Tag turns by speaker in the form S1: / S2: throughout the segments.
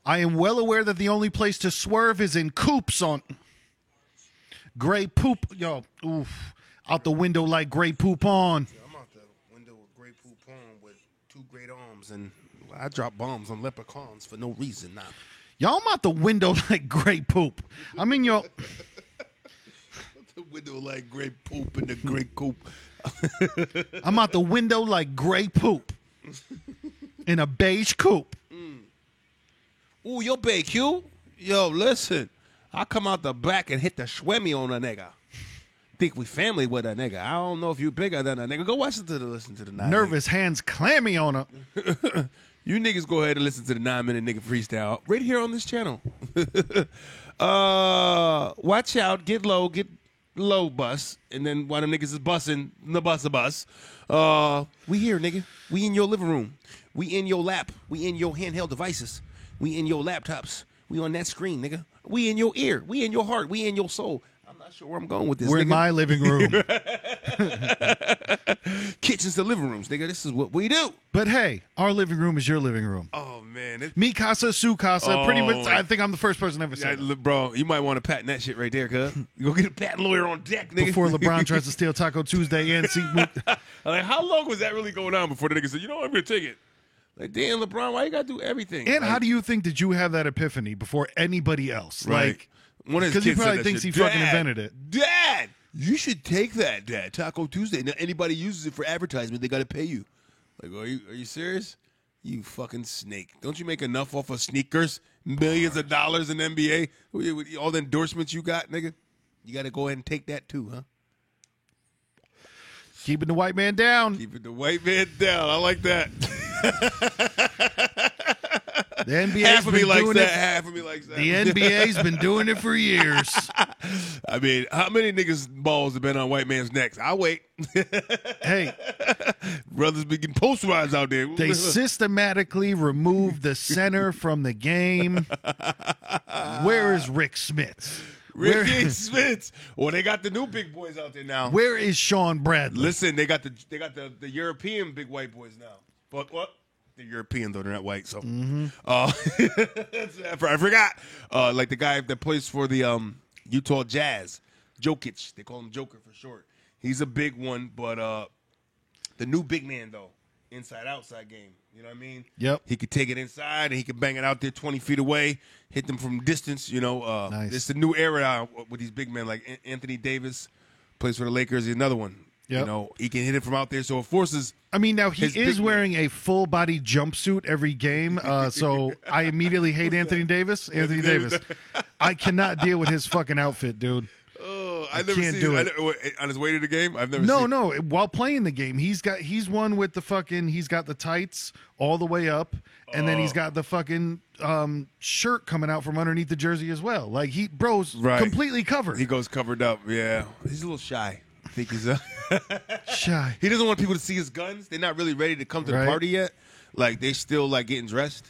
S1: I am well aware that the only place to swerve is in coops on gray poop. Yo, oof. Out the window like gray poop on.
S2: I'm out the window with gray poop on with 2 great arms, and I drop bombs on leprechauns for no reason. Nah.
S1: Y'all, I'm out the window like gray poop. I'm in your...
S2: The window like gray poop in the gray coop.
S1: I'm out the window like gray poop. In a beige coupe.
S2: Ooh, your big Q. Yo, listen. I come out the back and hit the shwemmy on a nigga. Think we family with a nigga. I don't know if you bigger than a nigga. Go listen to the 9
S1: Nervous hands clammy on her.
S2: You niggas go ahead and listen to the 9-minute nigga freestyle right here on this channel. Watch out, get low, bus, and then while the niggas is bussing the bus. We here, nigga. We in your living room. We in your lap. We in your handheld devices. We in your laptops. We on that screen, nigga. We in your ear. We in your heart. We in your soul. I'm not sure where I'm going with this.
S1: We're
S2: nigga.
S1: in my living room.
S2: Kitchens to living rooms, nigga. This is what we do.
S1: But hey, our living room is your living room.
S2: Oh man,
S1: Mi casa, su casa. Pretty much. I think I'm the first person ever said that.
S2: Bro, you might want to patent that shit right there, cuz. You go get a patent lawyer on deck, nigga.
S1: Before LeBron tries to steal Taco Tuesday and see.
S2: Like, how long was that really going on before the nigga said, you know what, I'm gonna take it? Like, damn, LeBron, why you gotta do everything?
S1: And
S2: like,
S1: how do you think did you have that epiphany before anybody else?
S2: Right.
S1: Like,
S2: one of his
S1: because he
S2: kids
S1: probably
S2: said that
S1: thinks
S2: shit.
S1: he fucking invented it.
S2: Dad, you should take that, Dad. Taco Tuesday. Now, anybody uses it for advertisement, they gotta pay you. Like, are you serious? You fucking snake. Don't you make enough off of sneakers? Millions of dollars in NBA? With all the endorsements you got, nigga? You gotta go ahead and take that too, huh?
S1: Keeping the white man down.
S2: Keeping the white man down. I like that.
S1: The NBA's
S2: Half of me
S1: been
S2: likes
S1: doing
S2: that.
S1: it.
S2: Half of me likes that.
S1: The NBA's been doing it for years.
S2: I mean, how many niggas' balls have been on white man's necks? I'll wait.
S1: Hey,
S2: Brothers be getting posterized out there.
S1: they systematically removed the center from the game. Where is Rick Smith?
S2: Ricky Smith. Well, they got the new big boys out there now.
S1: Where is Sean Bradley?
S2: Listen, they got the European big white boys now. But what? They're European though, they're not white. So, I forgot. Like the guy that plays for the Utah Jazz, Jokic. They call him Joker for short. He's a big one, but the new big man though, inside-outside game. You know what I mean?
S1: Yep.
S2: He could take it inside and he could bang it out there 20 feet away, hit them from distance. You know,
S1: Nice.
S2: It's the new era now with these big men like Anthony Davis plays for the Lakers. He's another one.
S1: Yep.
S2: You know, he can hit it from out there, so it forces.
S1: I mean, now he
S2: his
S1: is
S2: big
S1: wearing a full body jumpsuit every game, so I immediately hate Anthony Davis. Anthony Davis, I cannot deal with his fucking outfit, dude.
S2: Oh,
S1: I
S2: I never
S1: can't
S2: seen
S1: do
S2: it.
S1: it.
S2: On his way to the game. I've never.
S1: No,
S2: seen
S1: no. While playing the game, he's one with the fucking. He's got the tights all the way up, and then he's got the fucking shirt coming out from underneath the jersey as well. Like bro's
S2: Right.
S1: completely covered.
S2: He goes covered up. Yeah, he's a little shy. I think he's
S1: Shy.
S2: He doesn't want people to see his guns. They're not really ready to come to the
S1: Right.
S2: party yet. Like they still like getting dressed.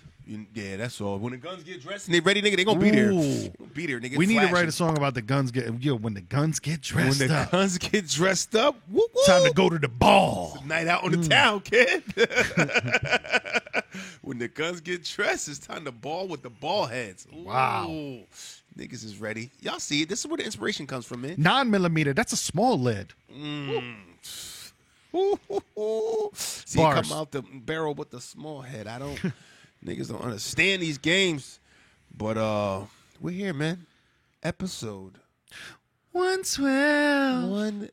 S2: Yeah, that's all. When the guns get dressed and they ready, nigga, they gonna be there.
S1: Ooh.
S2: They gonna be there, nigga.
S1: We need to write
S2: flashing.
S1: a song about the guns when the guns get dressed
S2: When the
S1: up.
S2: guns get dressed up. Woo, woo.
S1: Time to go to the ball.
S2: Night out on the town, kid. When the guns get dressed, it's time to ball with the ball heads. Ooh.
S1: Wow.
S2: Niggas is ready. Y'all see it. This is where the inspiration comes from, man.
S1: 9mm. That's a small lid.
S2: Ooh. See, it
S1: Bars.
S2: come out the barrel with the small head. I don't. Niggas don't understand these games. But we're here, man. Episode
S1: 112.
S2: one.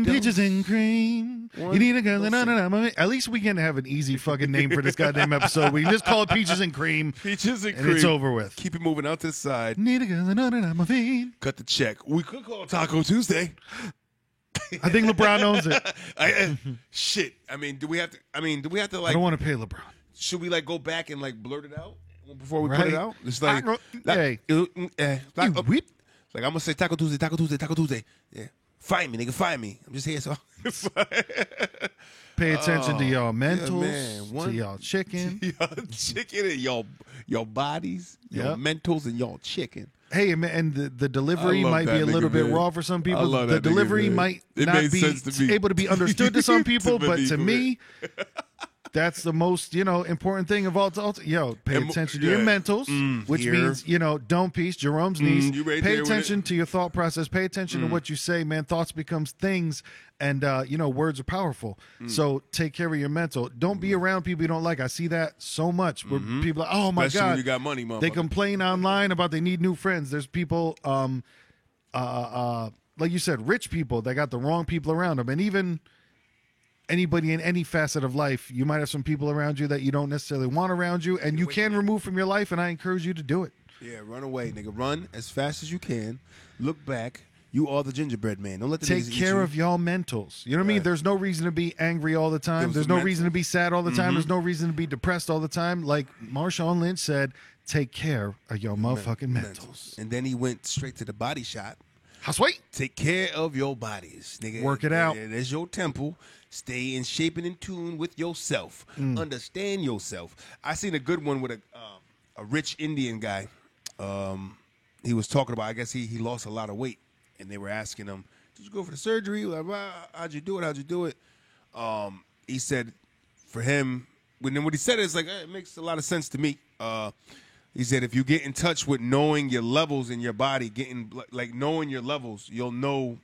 S1: Peaches and cream.
S2: One
S1: You need a girl.
S2: dose.
S1: At least we can have an easy fucking name for this goddamn episode. We can just call it Peaches and Cream,
S2: Peaches and
S1: and
S2: cream.
S1: it's over with.
S2: Keep it moving out to the side.
S1: Need a girl on my feet.
S2: Cut the check. We could call it Taco Tuesday.
S1: I think LeBron owns it.
S2: Shit. I mean, do we have to?
S1: I
S2: like?
S1: don't want to pay LeBron.
S2: Should we like go back and like blurt it out before we put
S1: Right.
S2: it out? It's like,
S1: Hey.
S2: like,
S1: You whip.
S2: like I'm gonna say Taco Tuesday, Taco Tuesday, Taco Tuesday. Yeah, find me, nigga, find me. I'm just here, so
S1: Pay attention to y'all mentals,
S2: man.
S1: to y'all chicken.
S2: y'all chicken and y'all bodies, your
S1: Yep.
S2: mentals and y'all chicken.
S1: Hey, man, and the delivery
S2: I love
S1: might
S2: that
S1: be a
S2: nigga,
S1: little bit
S2: man.
S1: raw for some
S2: I
S1: people.
S2: love
S1: The
S2: that nigga,
S1: delivery
S2: man.
S1: might
S2: It
S1: not
S2: made
S1: be
S2: sense to me.
S1: able to be understood to some people, but to
S2: me,
S1: me, That's the most, important thing of all. Pay
S2: And
S1: attention to your mentals, which
S2: here.
S1: means, don't peace, Jerome's niece.
S2: you right
S1: Pay
S2: there with
S1: attention
S2: it.
S1: to your thought process. Pay attention to what you say, man. Thoughts becomes things, and, words are powerful. So take care of your mental. Don't be around people you don't like. I see that so much where people are, oh, my
S2: Especially
S1: God.
S2: when you got money,
S1: They
S2: motherfucker.
S1: complain online about they need new friends. There's people, like you said, rich people that got the wrong people around them. And even anybody in any facet of life, you might have some people around you that you don't necessarily want around you, and you can remove from your life, and I encourage you to do it.
S2: Yeah, run away, nigga. Run as fast as you can. Look back. You are the gingerbread man. Don't let the
S1: Take
S2: niggas eat
S1: care
S2: you.
S1: of y'all mentals. You know what I mean?
S2: Right.
S1: There's no reason to be angry all the time.
S2: Those
S1: There's
S2: are
S1: no
S2: mental.
S1: reason to be sad all the time. There's no reason to be depressed all the time. Like Marshawn Lynch said, take care of your motherfucking mentals.
S2: And then he went straight to the body shot.
S1: How sweet.
S2: Take care of your bodies, nigga.
S1: Work it out.
S2: There's your temple. Stay in shape and in tune with yourself. Understand yourself. I seen a good one with a rich Indian guy. He was talking about, I guess he lost a lot of weight, and they were asking him, "Did you go for the surgery? Like, how'd you do it? How'd you do it?" He said, for him, when he said it, it's like it makes a lot of sense to me. He said, if you get in touch with knowing your levels in your body, knowing your levels, you'll know,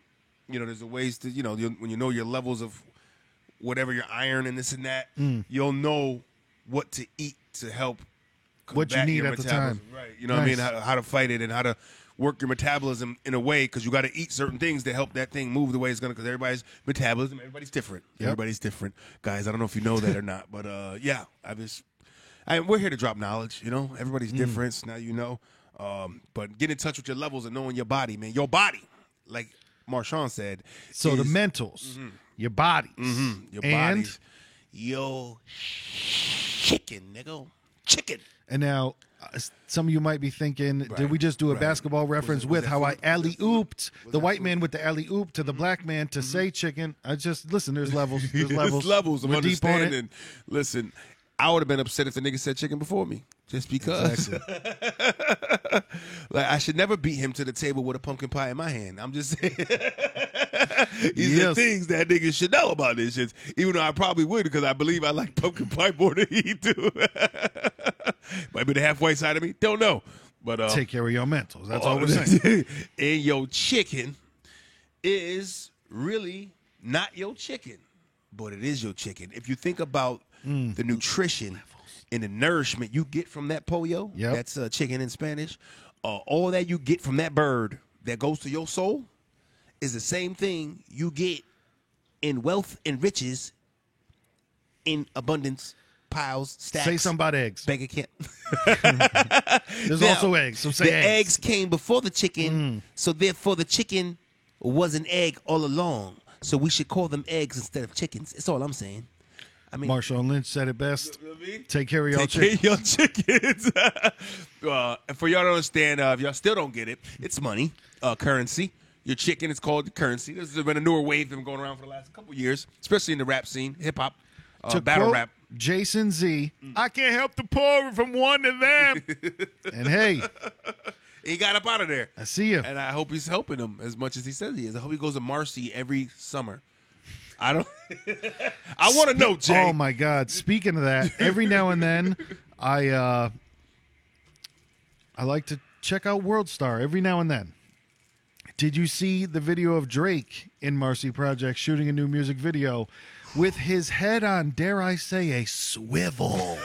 S2: there's a ways to, when you know your levels of whatever your iron and this and that, you'll know what to eat to help
S1: What you
S2: combat
S1: need
S2: your
S1: at the
S2: metabolism.
S1: time.
S2: Right. You know what I mean?
S1: Nice.
S2: How to fight it and how to work your metabolism in a way, because you got to eat certain things to help that thing move the way it's going to, because everybody's metabolism, everybody's different.
S1: Yep.
S2: Everybody's different. Guys, I don't know if you know that or not, but yeah, we're here to drop knowledge, Everybody's different. Now you know. But get in touch with your levels and knowing your body, man. Your body, like Marshawn said.
S1: So the
S2: is
S1: mentals, your bodies,
S2: your
S1: and
S2: bodies. Your chicken, nigga. Chicken.
S1: and now some of you might be thinking, did we just do a basketball reference with how I alley-ooped the white man with the alley-oop to the black man to say chicken? Listen, there's levels. There's levels.
S2: There's levels of
S1: We're deep on it.
S2: understanding. Listen, I would have been upset if the nigga said chicken before me, just because.
S1: Exactly.
S2: Like, I should never beat him to the table with a pumpkin pie in my hand. I'm just saying. These are
S1: Yes.
S2: things that niggas should know about this shit. Even though I probably would, because I believe I like pumpkin pie more than he do. Might be the half-white side of me. Don't know. But
S1: Take care of your mentals. That's all we're saying.
S2: And your chicken is really not your chicken, but it is your chicken. If you think about the nutrition and the nourishment you get from that pollo,
S1: Yep.
S2: that's chicken in Spanish, all that you get from that bird that goes to your soul is the same thing you get in wealth and riches, in abundance, piles, stacks.
S1: Say something about eggs.
S2: Bank account.
S1: There's
S2: Now,
S1: also eggs. So say
S2: the
S1: eggs.
S2: eggs came before the chicken, so therefore the chicken was an egg all along. So we should call them eggs instead of chickens. That's all I'm saying. I mean,
S1: Marshawn Lynch said it best.
S2: You know what I mean?
S1: Take care of your
S2: Take care
S1: chicken.
S2: of your chickens. And for y'all to understand, if y'all still don't get it, it's money, currency. Your chicken is called the currency. This has been a newer wave been going around for the last couple years, especially in the rap scene, hip hop,
S1: To
S2: battle
S1: quote
S2: rap.
S1: Jason Z, I can't help the poor from one to them. And hey,
S2: He got up out of there.
S1: I see you.
S2: And I hope he's helping them as much as he says he is. I hope he goes to Marcy every summer. I don't. I want to know, Jay.
S1: Oh my God! Speaking of that, every now and then, I like to check out World Star. Every now and then. Did you see the video of Drake in Marcy Project shooting a new music video with his head on, dare I say, a swivel?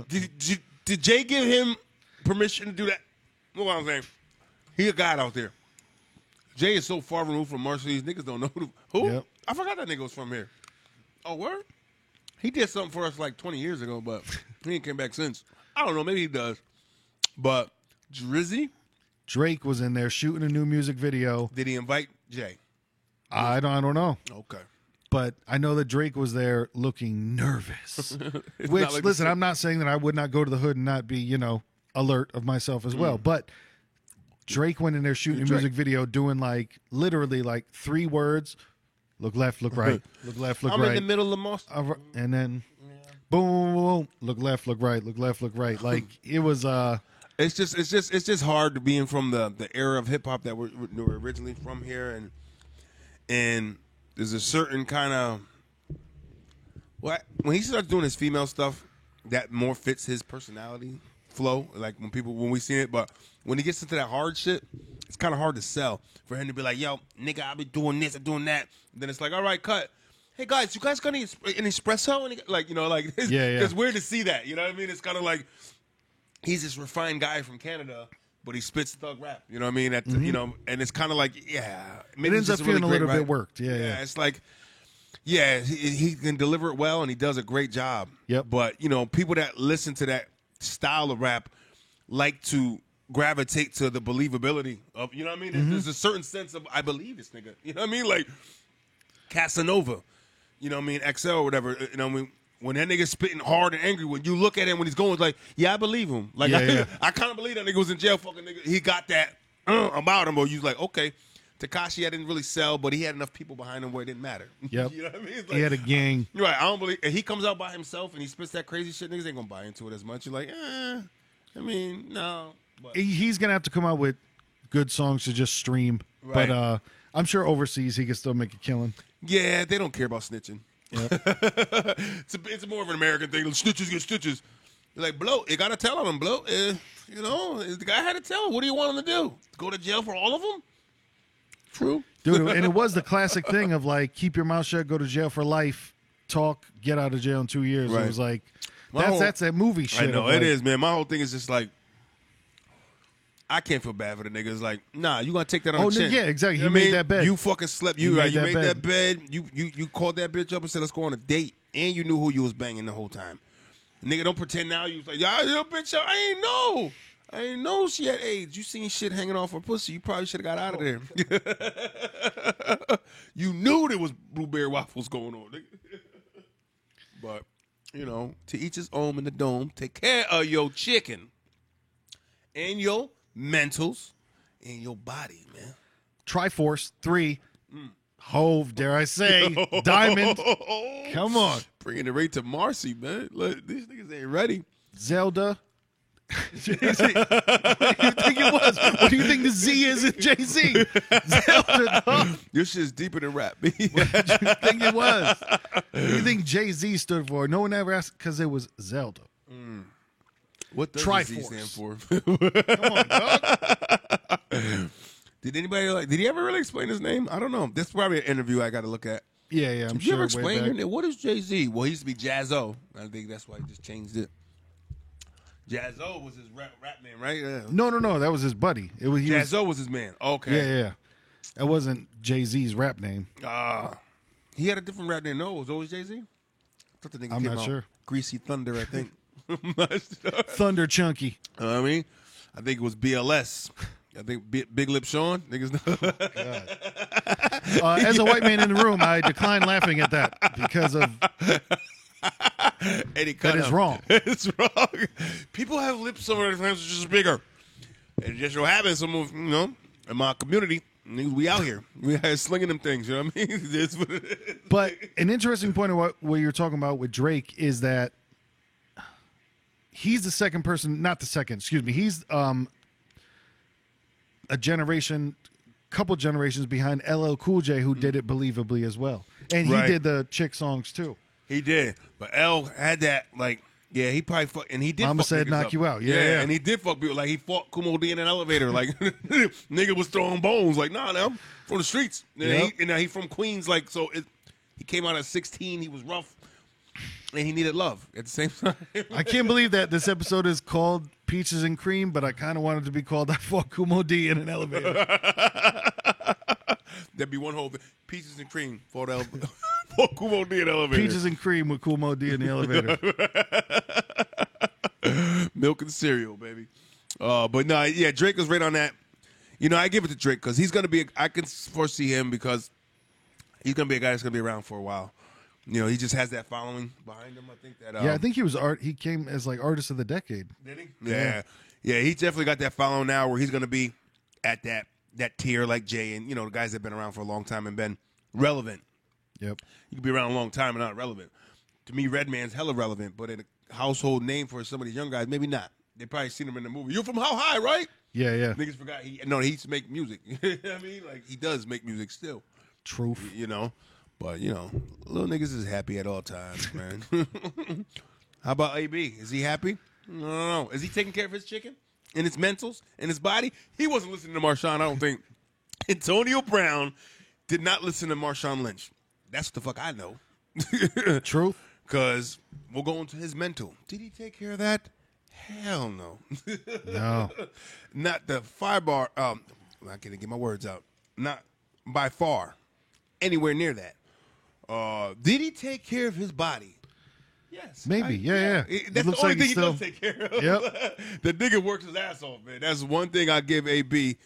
S2: Did Jay give him permission to do that? What I'm saying? He a god out there. Jay is so far removed from Marcy, these niggas don't know who.
S1: Yep.
S2: I forgot that nigga was from here. Oh, word? He did something for us like 20 years ago, but he ain't came back since. I don't know. Maybe he does. But Drizzy,
S1: Drake was in there shooting a new music video.
S2: did he invite Jay?
S1: I don't know.
S2: Okay.
S1: But I know that Drake was there looking nervous.
S2: It's
S1: Which,
S2: not like
S1: listen,
S2: the-
S1: I'm not saying that I would not go to the hood and not be, alert of myself as well. But Drake went in there shooting a
S2: Drake.
S1: music video doing literally 3 words. Look left, look right. Look left, look
S2: I'm
S1: right.
S2: in the middle of most.
S1: And then boom, boom, boom, look left, look right, look left, look right. Like it was
S2: It's just hard to being from the era of hip hop that we're originally from here, and there's a certain kind of Well, when he starts doing his female stuff, that more fits his personality flow. Like when we see it, but when he gets into that hard shit, it's kind of hard to sell for him to be like, "Yo, nigga, I be doing this, I'm doing that." And then it's like, "All right, cut. Hey guys, you guys got any espresso?" And like, you know, like it's weird to see that. You know what I mean? It's kind of like he's this refined guy from Canada, but he spits thug rap. You know what I mean? You know, and it's kind of like, maybe
S1: it ends up feeling a little bit worked. Yeah.
S2: It's like. Yeah, he can deliver it well, and he does a great job.
S1: Yep.
S2: But, you know, people that listen to that style of rap like to gravitate to the believability of, you know what I mean? There's a certain sense of, I believe this nigga. You know what I mean? Like Casanova, you know what I mean? XL or whatever. You know what I mean? When that nigga's spitting hard and angry, when you look at him when he's going, it's like, yeah, I believe him. Like, I kind of believe that nigga was in jail fucking nigga. He got that about him, or you was like, okay. Tekashi, I didn't really sell, but he had enough people behind him where it didn't matter.
S1: Yep.
S2: You know what I mean? Like,
S1: he had a gang.
S2: Right. I don't believe if he comes out by himself and he spits that crazy shit, niggas ain't gonna buy into it as much. You're like, I mean, no. But.
S1: He's gonna have to come out with good songs to just stream.
S2: Right.
S1: But I'm sure overseas he can still make a killing.
S2: Yeah, they don't care about snitching.
S1: Yep.
S2: it's more of an American thing. Snitches get stitches. You're like, blow, you gotta tell on him, blow. You know, the guy had to tell him. What do you want him to do? Go to jail for all of them? True.
S1: Dude, and it was the classic thing of like, keep your mouth shut, go to jail for life, talk, get out of jail in 2 years.
S2: Right.
S1: It was like, that's that movie shit.
S2: I know,
S1: it
S2: is, man. My whole thing is just like, I can't feel bad for the niggas. Like, nah, you gonna take that on the chin.
S1: Yeah, exactly.
S2: You know
S1: he
S2: what I
S1: made
S2: mean?
S1: that bed.
S2: You fucking slept. You made that bed. You called that bitch up and said, let's go on a date. And you knew who you was banging the whole time. Nigga, don't pretend now you was like, yeah, bitch, I ain't know she had AIDS. You seen shit hanging off her pussy. You probably should have got out of there. You knew there was blueberry waffles going on. Nigga. But, you know, to each his own in the dome. Take care of your chicken and your mentals and your body, man.
S1: Triforce 3. Hove, dare I say. Diamond. Come on.
S2: Bringing it right to Marcy, man. Look, these niggas ain't ready.
S1: Zelda. What do you think it was? What do you think the Z is in Jay-Z? Zelda, dog.
S2: Your shit's deeper than rap.
S1: What did you think it was? What do you think Jay-Z stood for? No one ever asked because it was Zelda.
S2: What does
S1: Triforce.
S2: Z stand for?
S1: Come on, dog.
S2: Did he ever really explain his name? I don't know. This is probably an interview I got to look at.
S1: Yeah, I'm
S2: Did
S1: sure.
S2: you ever explain your name? What is Jay-Z? Well, he used to be Jazzo. I think that's why he just changed it. Jazzo was his rap name, right? Yeah.
S1: No. That was his buddy.
S2: Jazzo was his man. Okay.
S1: Yeah. That wasn't Jay-Z's rap name.
S2: He had a different rap name. No, it was always Jay-Z? I thought the nigga
S1: I'm
S2: came
S1: not
S2: out
S1: sure.
S2: Greasy Thunder, I think. I'm not sure.
S1: Thunder Chunky.
S2: I mean, I think it was BLS. I think Big Lip Sean. Niggas know.
S1: As a white man in the room, I decline laughing at that because of
S2: Eddie
S1: that is wrong.
S2: It's wrong. People have lips sometimes just bigger. And it just so happens some of, in my community, we out here. We out slinging them things, you know what I mean? That's what it is.
S1: But an interesting point of what you're talking about with Drake is that he's the second person, not the second, excuse me. He's a couple generations behind LL Cool J, who did it believably as well. And he did the chick songs too.
S2: He did. But L had that, like, yeah, he probably fuck, and he did
S1: Mama
S2: fuck
S1: said
S2: niggas
S1: knock
S2: up.
S1: you out. Yeah.
S2: And he did fuck people. Like, he fought Kumo D in an elevator. Like, nigga was throwing bones. Like, nah, I'm from the streets. And he from Queens. Like, so he came out at 16. He was rough. And he needed love at the same time.
S1: I can't believe that this episode is called Peaches and Cream, but I kind of wanted it to be called I Fought Kumo D in an Elevator.
S2: That'd be one whole thing. Peaches and Cream fought Kumo D in an elevator.
S1: Peaches and Cream with Kumo D in the elevator.
S2: Milk and cereal, baby. But no, yeah, Drake was right on that. I give it to Drake because he's going to be, I can foresee him because he's going to be a guy that's going to be around for a while. He just has that following behind him. I think that.
S1: I think he was he came as like artist of the decade.
S2: Did he? Yeah. He's definitely got that following now where he's going to be at that tier like Jay and the guys that've been around for a long time and been relevant.
S1: Yep.
S2: You can be around a long time and not relevant. To me, Redman's hella relevant, but a household name for some of these young guys, maybe not. They probably seen him in the movie. You're from How High, right?
S1: Yeah.
S2: Niggas forgot he used to make music. I mean, like he does make music still.
S1: Truth.
S2: But, you know, little niggas is happy at all times, man. How about AB? Is he happy? No. Is he taking care of his chicken and his mentals and his body? He wasn't listening to Marshawn, I don't think. Antonio Brown did not listen to Marshawn Lynch. That's what the fuck I know.
S1: Truth.
S2: Because we'll go into his mental. Did he take care of that? Hell no.
S1: No.
S2: Not the firebar. I'm not going to get my words out. Not by far anywhere near that. Did he take care of his body? Yes.
S1: Maybe. Yeah.
S2: That's the only thing he does take care of.
S1: Yep.
S2: The nigga works his ass off, man. That's one thing I give AB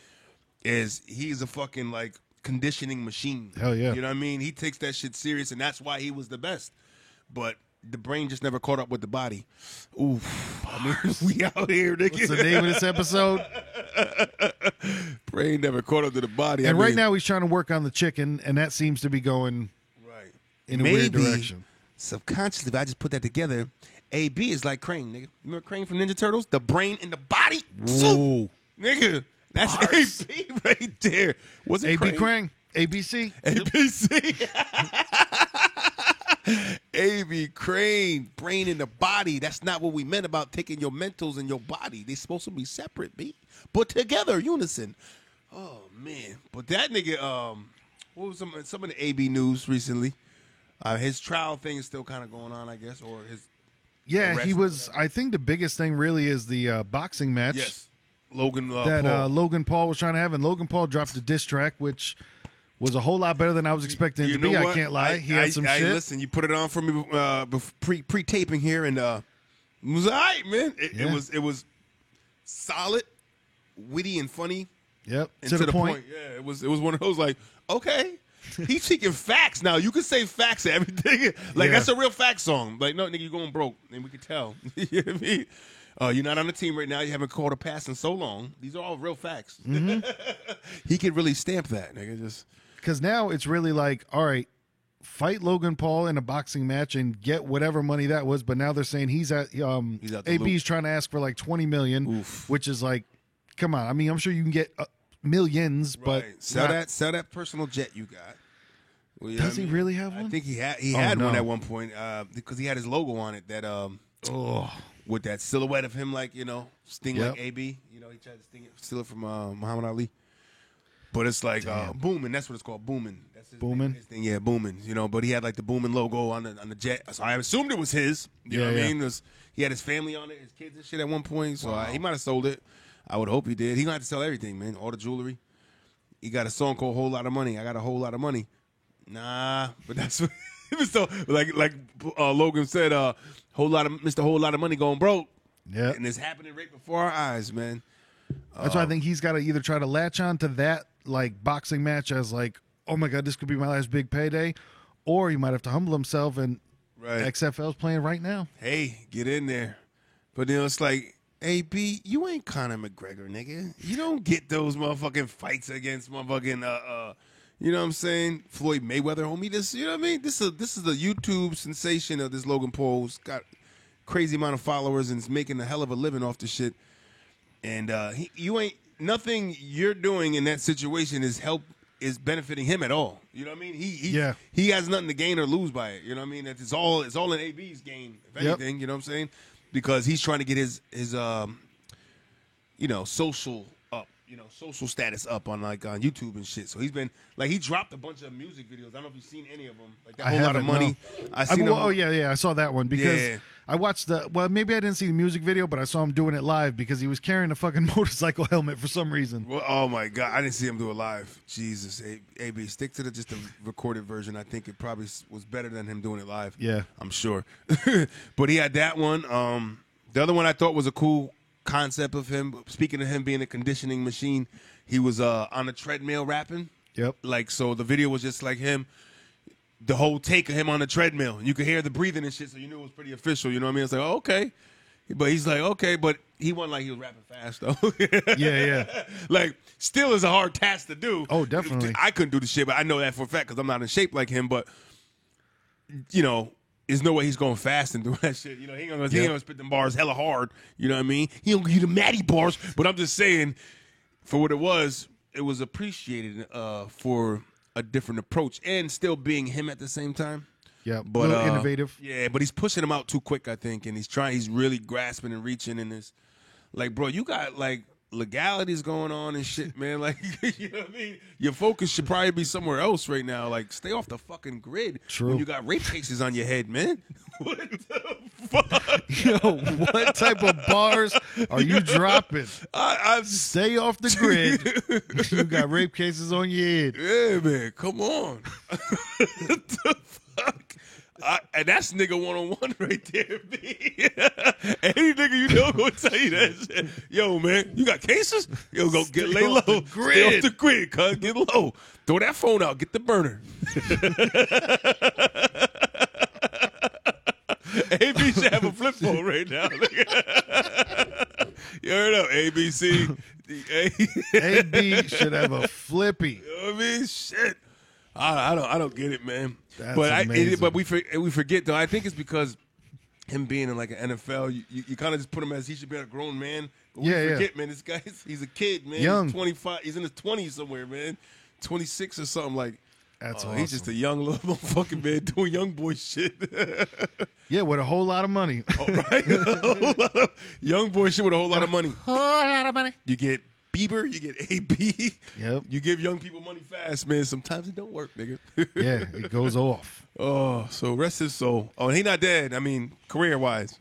S2: is he's a fucking, like, conditioning machine.
S1: Hell yeah.
S2: You know what I mean? He takes that shit serious, and that's why he was the best. But the brain just never caught up with the body. Oof. I mean, we out here, nigga.
S1: What's the name of this episode?
S2: Brain never caught up to the body.
S1: And right now he's trying to work on the chicken, and that seems to be going
S2: right
S1: in a weird direction.
S2: Subconsciously, if I just put that together, AB is like Crane, nigga. Remember Crane from Ninja Turtles? The brain and the body.
S1: Whoa.
S2: Nigga, that's AB right there. Was it
S1: AB Krang? ABC?
S2: ABC. AB Crane, brain in the body. That's not what we meant about taking your mentals and your body. They're supposed to be separate, B. But together, unison. Oh, man. But that nigga, what was some of the AB news recently? His trial thing is still kind of going on, I guess, or his
S1: Yeah, he was. I think the biggest thing really is the boxing match.
S2: Yes. Logan
S1: Paul. Logan Paul was trying to have, and Logan Paul dropped a diss track, which was a whole lot better than I was expecting it to be. I can't lie. He had some shit.
S2: Listen, you put it on for me pre-taping here, and it was all right, man. It was solid, witty, and funny.
S1: Yep,
S2: and to the point. Yeah, it was one of those like, okay, he's speaking facts now. You can say facts and everything. Like that's a real fact song. Like, no, nigga, you going broke, and we could tell. You know what I mean? You're not on the team right now. You haven't called a pass in so long. These are all real facts. Mm-hmm. He could really stamp that, nigga. Just
S1: because now it's really like, all right, fight Logan Paul in a boxing match and get whatever money that was. But now they're saying he's out AB's trying to ask for like $20 million, which is like, come on. I mean, I'm sure you can get millions, but
S2: sell that personal jet you got. Well, you
S1: does he really have one?
S2: I think he had one at one point because he had his logo on it. That with that silhouette of him, like, you know, sting like AB. You know, he tried to steal it from Muhammad Ali. But it's like booming. That's what it's called, booming. That's his
S1: booming.
S2: His thing, yeah, booming. You know, but he had like the booming logo on the jet. So I assumed it was his. You know what I mean? He had his family on it, his kids and shit at one point. So he might have sold it. I would hope he did. He gonna have to sell everything, man. All the jewelry. He got a song called "Whole Lot of Money." I got a whole lot of money. Nah, but that's what. So like Logan said, Mr. Whole Lot of Money going broke.
S1: Yeah,
S2: and it's happening right before our eyes, man.
S1: That's why I think he's got to either try to latch on to that like boxing match as like, oh my god, this could be my last big payday, or he might have to humble himself and XFL's playing right now.
S2: Hey, get in there. But then it's like, hey, B, you ain't Conor McGregor, nigga. You don't get those motherfucking fights against motherfucking you know what I'm saying? Floyd Mayweather, homie. This, you know what I mean? This is the YouTube sensation of this Logan Paul. Who's got crazy amount of followers and is making a hell of a living off the shit. And you ain't nothing you're doing in that situation is benefiting him at all. You know what I mean? He has nothing to gain or lose by it. You know what I mean? It's all in AB's gain, if anything. You know what I'm saying? Because he's trying to get his social status up on YouTube and shit. So he's been like, he dropped a bunch of music videos. I don't know if you've seen any of them. Like that Whole Lot of Money.
S1: No. I saw that one because I watched maybe I didn't see the music video, but I saw him doing it live because he was carrying a fucking motorcycle helmet for some reason.
S2: Well, oh my god, I didn't see him do it live. Jesus, AB, stick to just the recorded version. I think it probably was better than him doing it live.
S1: Yeah,
S2: I'm sure. But he had that one. The other one I thought was a cool concept of him. Speaking of him being a conditioning machine, he was on a treadmill rapping.
S1: Yep.
S2: Like, so the video was just like him, the whole take of him on the treadmill. You could hear the breathing and shit, so you knew it was pretty official. You know what I mean? It's like, oh, okay. But he's like, okay, but he wasn't like he was rapping fast, though.
S1: Yeah.
S2: Like, still is a hard task to do.
S1: Oh, definitely.
S2: I couldn't do the shit, but I know that for a fact because I'm not in shape like him. But, you know, there's no way he's going fast and doing that shit. You know, he ain't gonna spit them bars hella hard. You know what I mean? He don't give you the Matty bars. But I'm just saying, for what it was appreciated for a different approach and still being him at the same time.
S1: Yeah,
S2: But
S1: innovative.
S2: Yeah, but he's pushing him out too quick, I think, and he's really grasping and reaching in this. Like, bro, you got like legalities going on and shit, man. Like, you know what I mean? Your focus should probably be somewhere else right now. Like, stay off the fucking grid.
S1: True.
S2: When you got rape cases on your head, man. What the fuck?
S1: Yo, what type of bars are you dropping?
S2: I'm
S1: Stay off the grid. You got rape cases on your head.
S2: Yeah, man, come on. What the fuck? And that's nigga 101 right there, B. Any nigga you know gonna tell you that shit. Yo, man, you got cases? Yo, go get lay low.
S1: off the grid.
S2: Stay off the grid, cuz. Get low. Throw that phone out. Get the burner. AB should have a flip phone right now. You heard up, ABC.
S1: AB should have a flippy.
S2: You know what I mean? Shit. I don't get it, man.
S1: That's
S2: but
S1: amazing.
S2: we forget though. I think it's because him being in like an NFL, you kind of just put him as he should be a grown man. But we forget, man. This guy, he's a kid, man.
S1: Young.
S2: He's 25. He's in his 20s somewhere, man. 26 or something like.
S1: That's
S2: oh,
S1: awesome.
S2: He's just a young little motherfucking man doing young boy shit.
S1: Yeah, with a whole lot of money.
S2: Oh, right? A whole lot of young boy shit with a whole lot of money.
S1: Whole lot of money.
S2: You get Bieber, you get AB.
S1: Yep.
S2: You give young people money fast, man. Sometimes it don't work, nigga.
S1: Yeah, it goes off.
S2: Oh, so rest his soul. Oh, and he not dead. I mean, career-wise.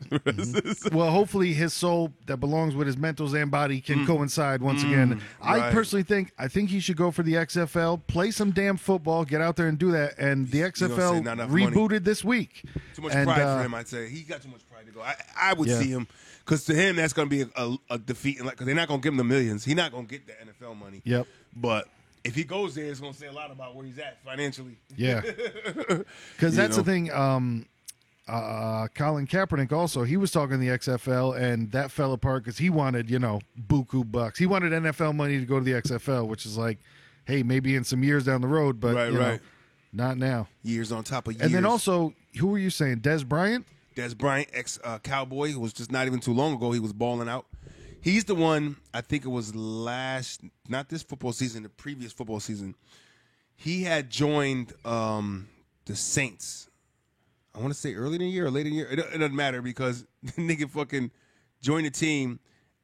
S1: Well, hopefully his soul that belongs with his mentals and body can coincide once again. I
S2: right.
S1: personally think he should go for the XFL, play some damn football, get out there and do that. And the XFL
S2: not enough
S1: rebooted
S2: money.
S1: this week.
S2: Too much pride for him, I'd say. He got too much pride to go. I would see him. Because to him, that's going to be a defeat. Because they're not going to give him the millions. He's not going to get the NFL money.
S1: Yep.
S2: But if he goes there, it's going to say a lot about where he's at financially.
S1: Yeah. Because that's the thing. Colin Kaepernick also, he was talking the XFL, and that fell apart because he wanted, buku bucks. He wanted NFL money to go to the XFL, which is like, hey, maybe in some years down the road, but
S2: right.
S1: Not now.
S2: Years on top of years.
S1: And then also, who were you saying? Des Bryant?
S2: Des Bryant, ex-Cowboy, who was just not even too long ago, he was balling out. He's the one, I think it was not this football season, the previous football season. He had joined the Saints. I want to say early in the year or late in the year. It doesn't matter because the nigga fucking joined the team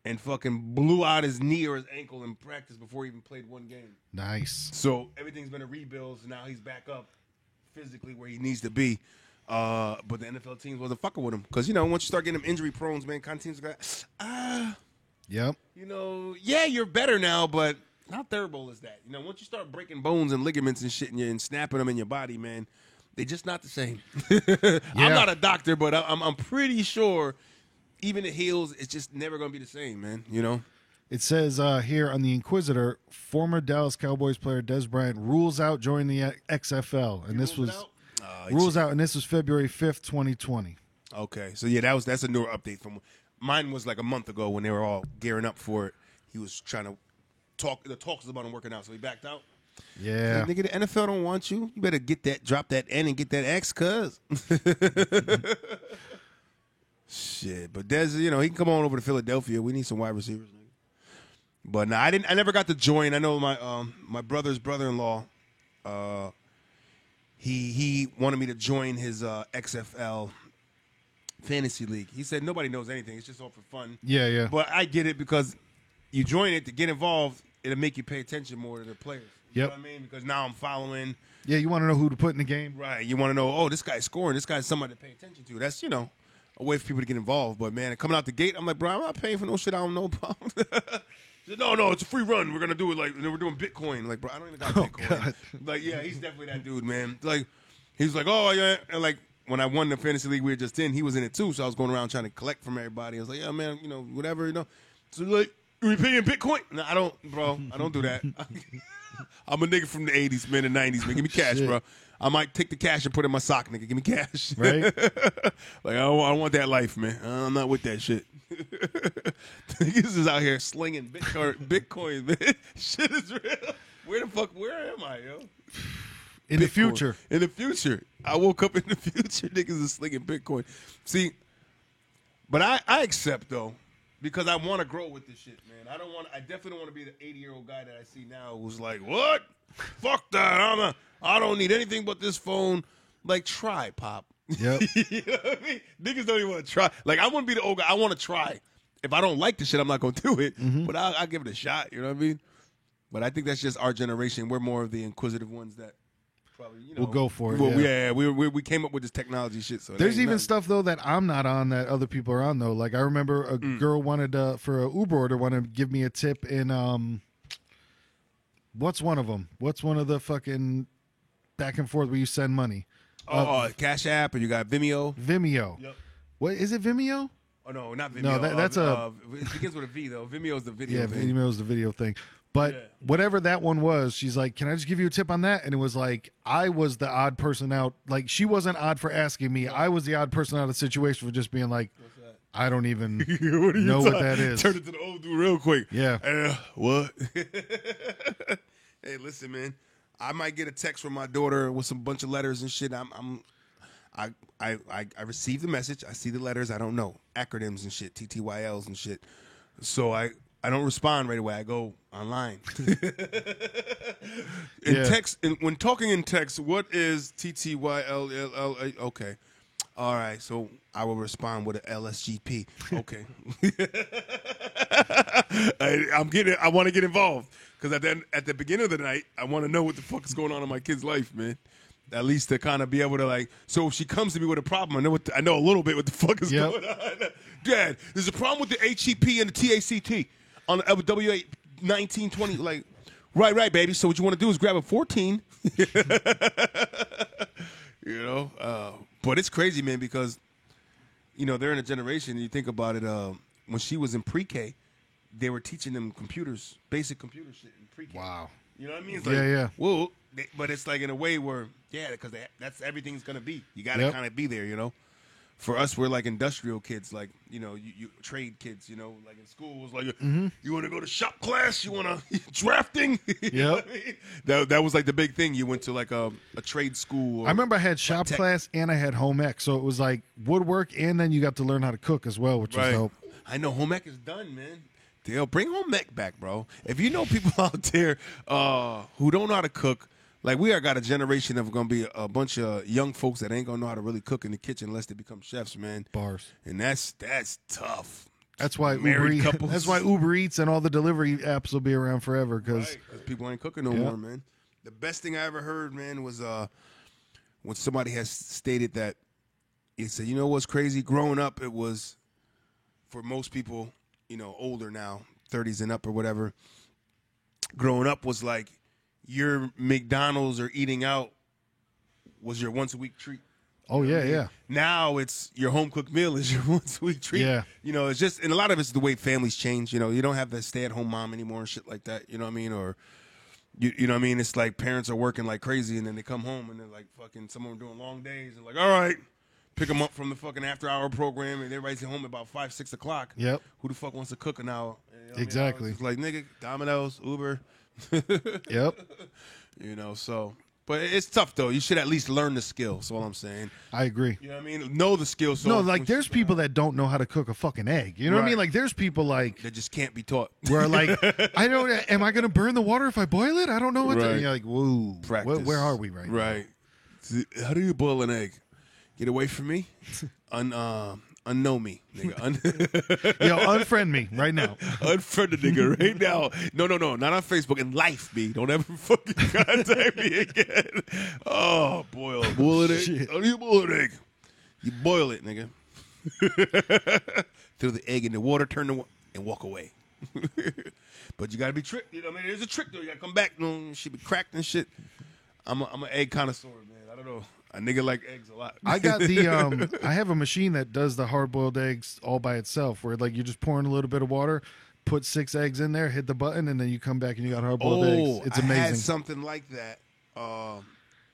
S2: and fucking blew out his knee or his ankle in practice before he even played one game.
S1: Nice.
S2: So everything's been a rebuild, so now he's back up physically where he needs to be. But the NFL teams wasn't fucking with him because once you start getting them injury prone, man, kind of teams got
S1: Yep.
S2: yeah, you're better now, but how terrible is that? Once you start breaking bones and ligaments and shit and snapping them in your body, man, they're just not the same. I'm not a doctor, but I'm pretty sure even it heals, it's just never gonna be the same, man.
S1: It says here on the Inquisitor, former Dallas Cowboys player Des Bryant rules out joining the XFL, and this was rules out, and this was February 5th, 2020.
S2: Okay, so yeah, that's a newer update from mine. Was like a month ago when they were all gearing up for it. He was trying to talk. The talks about him working out, so he backed out.
S1: Yeah,
S2: nigga, the NFL don't want you. You better drop that N and get that X, cuz. Shit, but Des, he can come on over to Philadelphia. We need some wide receivers, nigga. But no, I never got to join. I know my brother's brother-in-law. He wanted me to join his XFL fantasy league. He said nobody knows anything. It's just all for fun.
S1: Yeah.
S2: But I get it because you join it to get involved. It'll make you pay attention more to the players. You know what I mean? Because now I'm following.
S1: Yeah, you want to know who to put in the game.
S2: Right. You want to know, this guy's scoring. This guy's somebody to pay attention to. That's, a way for people to get involved. But, man, coming out the gate, I'm like, bro, I'm not paying for no shit I don't know about. Said, no, it's a free run. We're going to do it like we're doing Bitcoin. Like, bro, I don't even got Bitcoin. God. Like, yeah, he's definitely that dude, man. Like, he's like, oh, yeah. And, like, when I won the fantasy league we were just in, he was in it, too. So I was going around trying to collect from everybody. I was like, yeah, man, whatever, So, like, are we paying Bitcoin? No, I don't, bro. I don't do that. I'm a nigga from the 80s, man, the 90s, man. Give me cash, bro. I might take the cash and put it in my sock, nigga. Give me cash.
S1: Right?
S2: Like, I don't want that life, man. I'm not with that shit. Niggas is out here slinging Bitcoin, man. Shit is real. Where am I, yo?
S1: In the future.
S2: In the future. I woke up in the future. Niggas is slinging Bitcoin. See, but I accept, though, because I want to grow with this shit, man. I definitely don't want to be the 80-year-old guy that I see now who's like, what? Fuck that. I don't need anything but this phone. Like, try, Pop.
S1: Yep.
S2: You know what I mean? Niggas don't even want to try. Like, I want to be the old guy. I want to try. If I don't like the shit, I'm not going to do it. But I'll give it a shot. You know what I mean? But I think that's just our generation. We're more of the inquisitive ones that probably,
S1: we'll go for it.
S2: Well,
S1: yeah.
S2: we came up with this technology shit. So
S1: There's even stuff though that I'm not on that other people are on though. Like I remember a girl wanted for a Uber order wanted to give me a tip in what's one of them? What's one of the fucking back and forth where you send money?
S2: Cash App, and you got Vimeo.
S1: Vimeo.
S2: Yep.
S1: What is it? Vimeo?
S2: Oh no, not Vimeo.
S1: No, that's
S2: it begins with a V though. Vimeo's the video.
S1: Yeah,
S2: thing.
S1: Vimeo's the video thing. But whatever that one was, she's like, "Can I just give you a tip on that?" And it was like I was the odd person out. Like she wasn't odd for asking me. I was the odd person out of the situation for just being like, I don't even know what that is.
S2: Turn it to the old dude real quick.
S1: Yeah.
S2: What? Hey, listen, man. I might get a text from my daughter with some bunch of letters and shit. I receive the message. I see the letters. I don't know acronyms and shit, TTYLs and shit. So I don't respond right away. I go online. Text, when talking in text, what is TTYLL? Okay. All right. So I will respond with an LSGP. Okay. I want to get involved because at the beginning of the night, I want to know what the fuck is going on in my kid's life, man. At least to kind of be able to like, so if she comes to me with a problem, I know a little bit what the fuck is going on. Dad, there's a problem with the HEP and the TACT on the W8 1920. Like, right, baby. So what you want to do is grab a 14. You know, but it's crazy, man, because you know they're in a generation. And you think about it. When she was in pre-K, they were teaching them computers, basic computer shit in pre-K.
S1: Wow.
S2: You know what I mean? It's
S1: Yeah.
S2: Well, but it's like in a way where, because that's everything's gonna be. You got to kind of be there, you know. For us, we're like industrial kids, like you know, you trade kids, you know, like in school, it's like you want to go to shop class, you want to drafting.
S1: Yep.
S2: That was like the big thing. You went to like a trade school.
S1: I remember I had shop class and I had home ec, so it was like woodwork, and then you got to learn how to cook as well, which was dope.
S2: I know home ec is done, man. They'll bring home ec back, bro. If you know people out there who don't know how to cook. Like, we got a generation of going to be a bunch of young folks that ain't going to know how to really cook in the kitchen unless they become chefs, man.
S1: Bars.
S2: And that's tough.
S1: That's why
S2: Married couples.
S1: That's why Uber Eats and all the delivery apps will be around forever because
S2: people ain't cooking no more, man. The best thing I ever heard, man, was when somebody has stated that he said, you know what's crazy? Growing up, it was, for most people, you know, older now, 30s and up or whatever, growing up was like, your McDonald's or eating out was your once-a-week treat.
S1: Oh, yeah.
S2: Now it's your home-cooked meal is your once-a-week treat.
S1: Yeah.
S2: You know, it's just, and a lot of it's the way families change. You know, you don't have the stay-at-home mom anymore and shit like that. You know what I mean? Or, you know what I mean? It's like parents are working like crazy, and then they come home, and they're like fucking, someone doing long days, and like, all right, pick them up from the fucking after-hour program, and everybody's at home at about 5, 6 o'clock.
S1: Yep.
S2: Who the fuck wants to cook an hour? You know
S1: Exactly.
S2: It's like, nigga, Domino's, Uber.
S1: Yep.
S2: You know, so, but it's tough though. You should at least learn the skill. That's all I'm saying.
S1: I agree.
S2: You know what I mean? Know the skill. So
S1: no, like there's people that don't know how to cook a fucking egg. You know what I mean? Like there's people like
S2: that just can't be taught.
S1: Where like I don't. Am I going to burn the water if I boil it? I don't know what.
S2: Right.
S1: You're like, whoa.
S2: Practice.
S1: Where are we right now?
S2: Right. How do you boil an egg? Get away from me. Unknow me, nigga.
S1: Yo, unfriend me right now.
S2: Unfriend the nigga right now. No, not on Facebook. In life, B. Don't ever fucking contact me again. Oh, boil an egg. How do you boil an egg? You boil it, nigga. Throw the egg in the water, and walk away. But you gotta be tricked. You know what I mean? There's a trick though. You gotta come back. You know, she be cracked and shit. I'm an egg connoisseur, man. I don't know. A nigga like eggs a lot.
S1: I got the I have a machine that does the hard-boiled eggs all by itself, where like you just pour in a little bit of water, put 6 eggs in there, hit the button, and then you come back and you got hard-boiled eggs. It's amazing.
S2: I had something like that.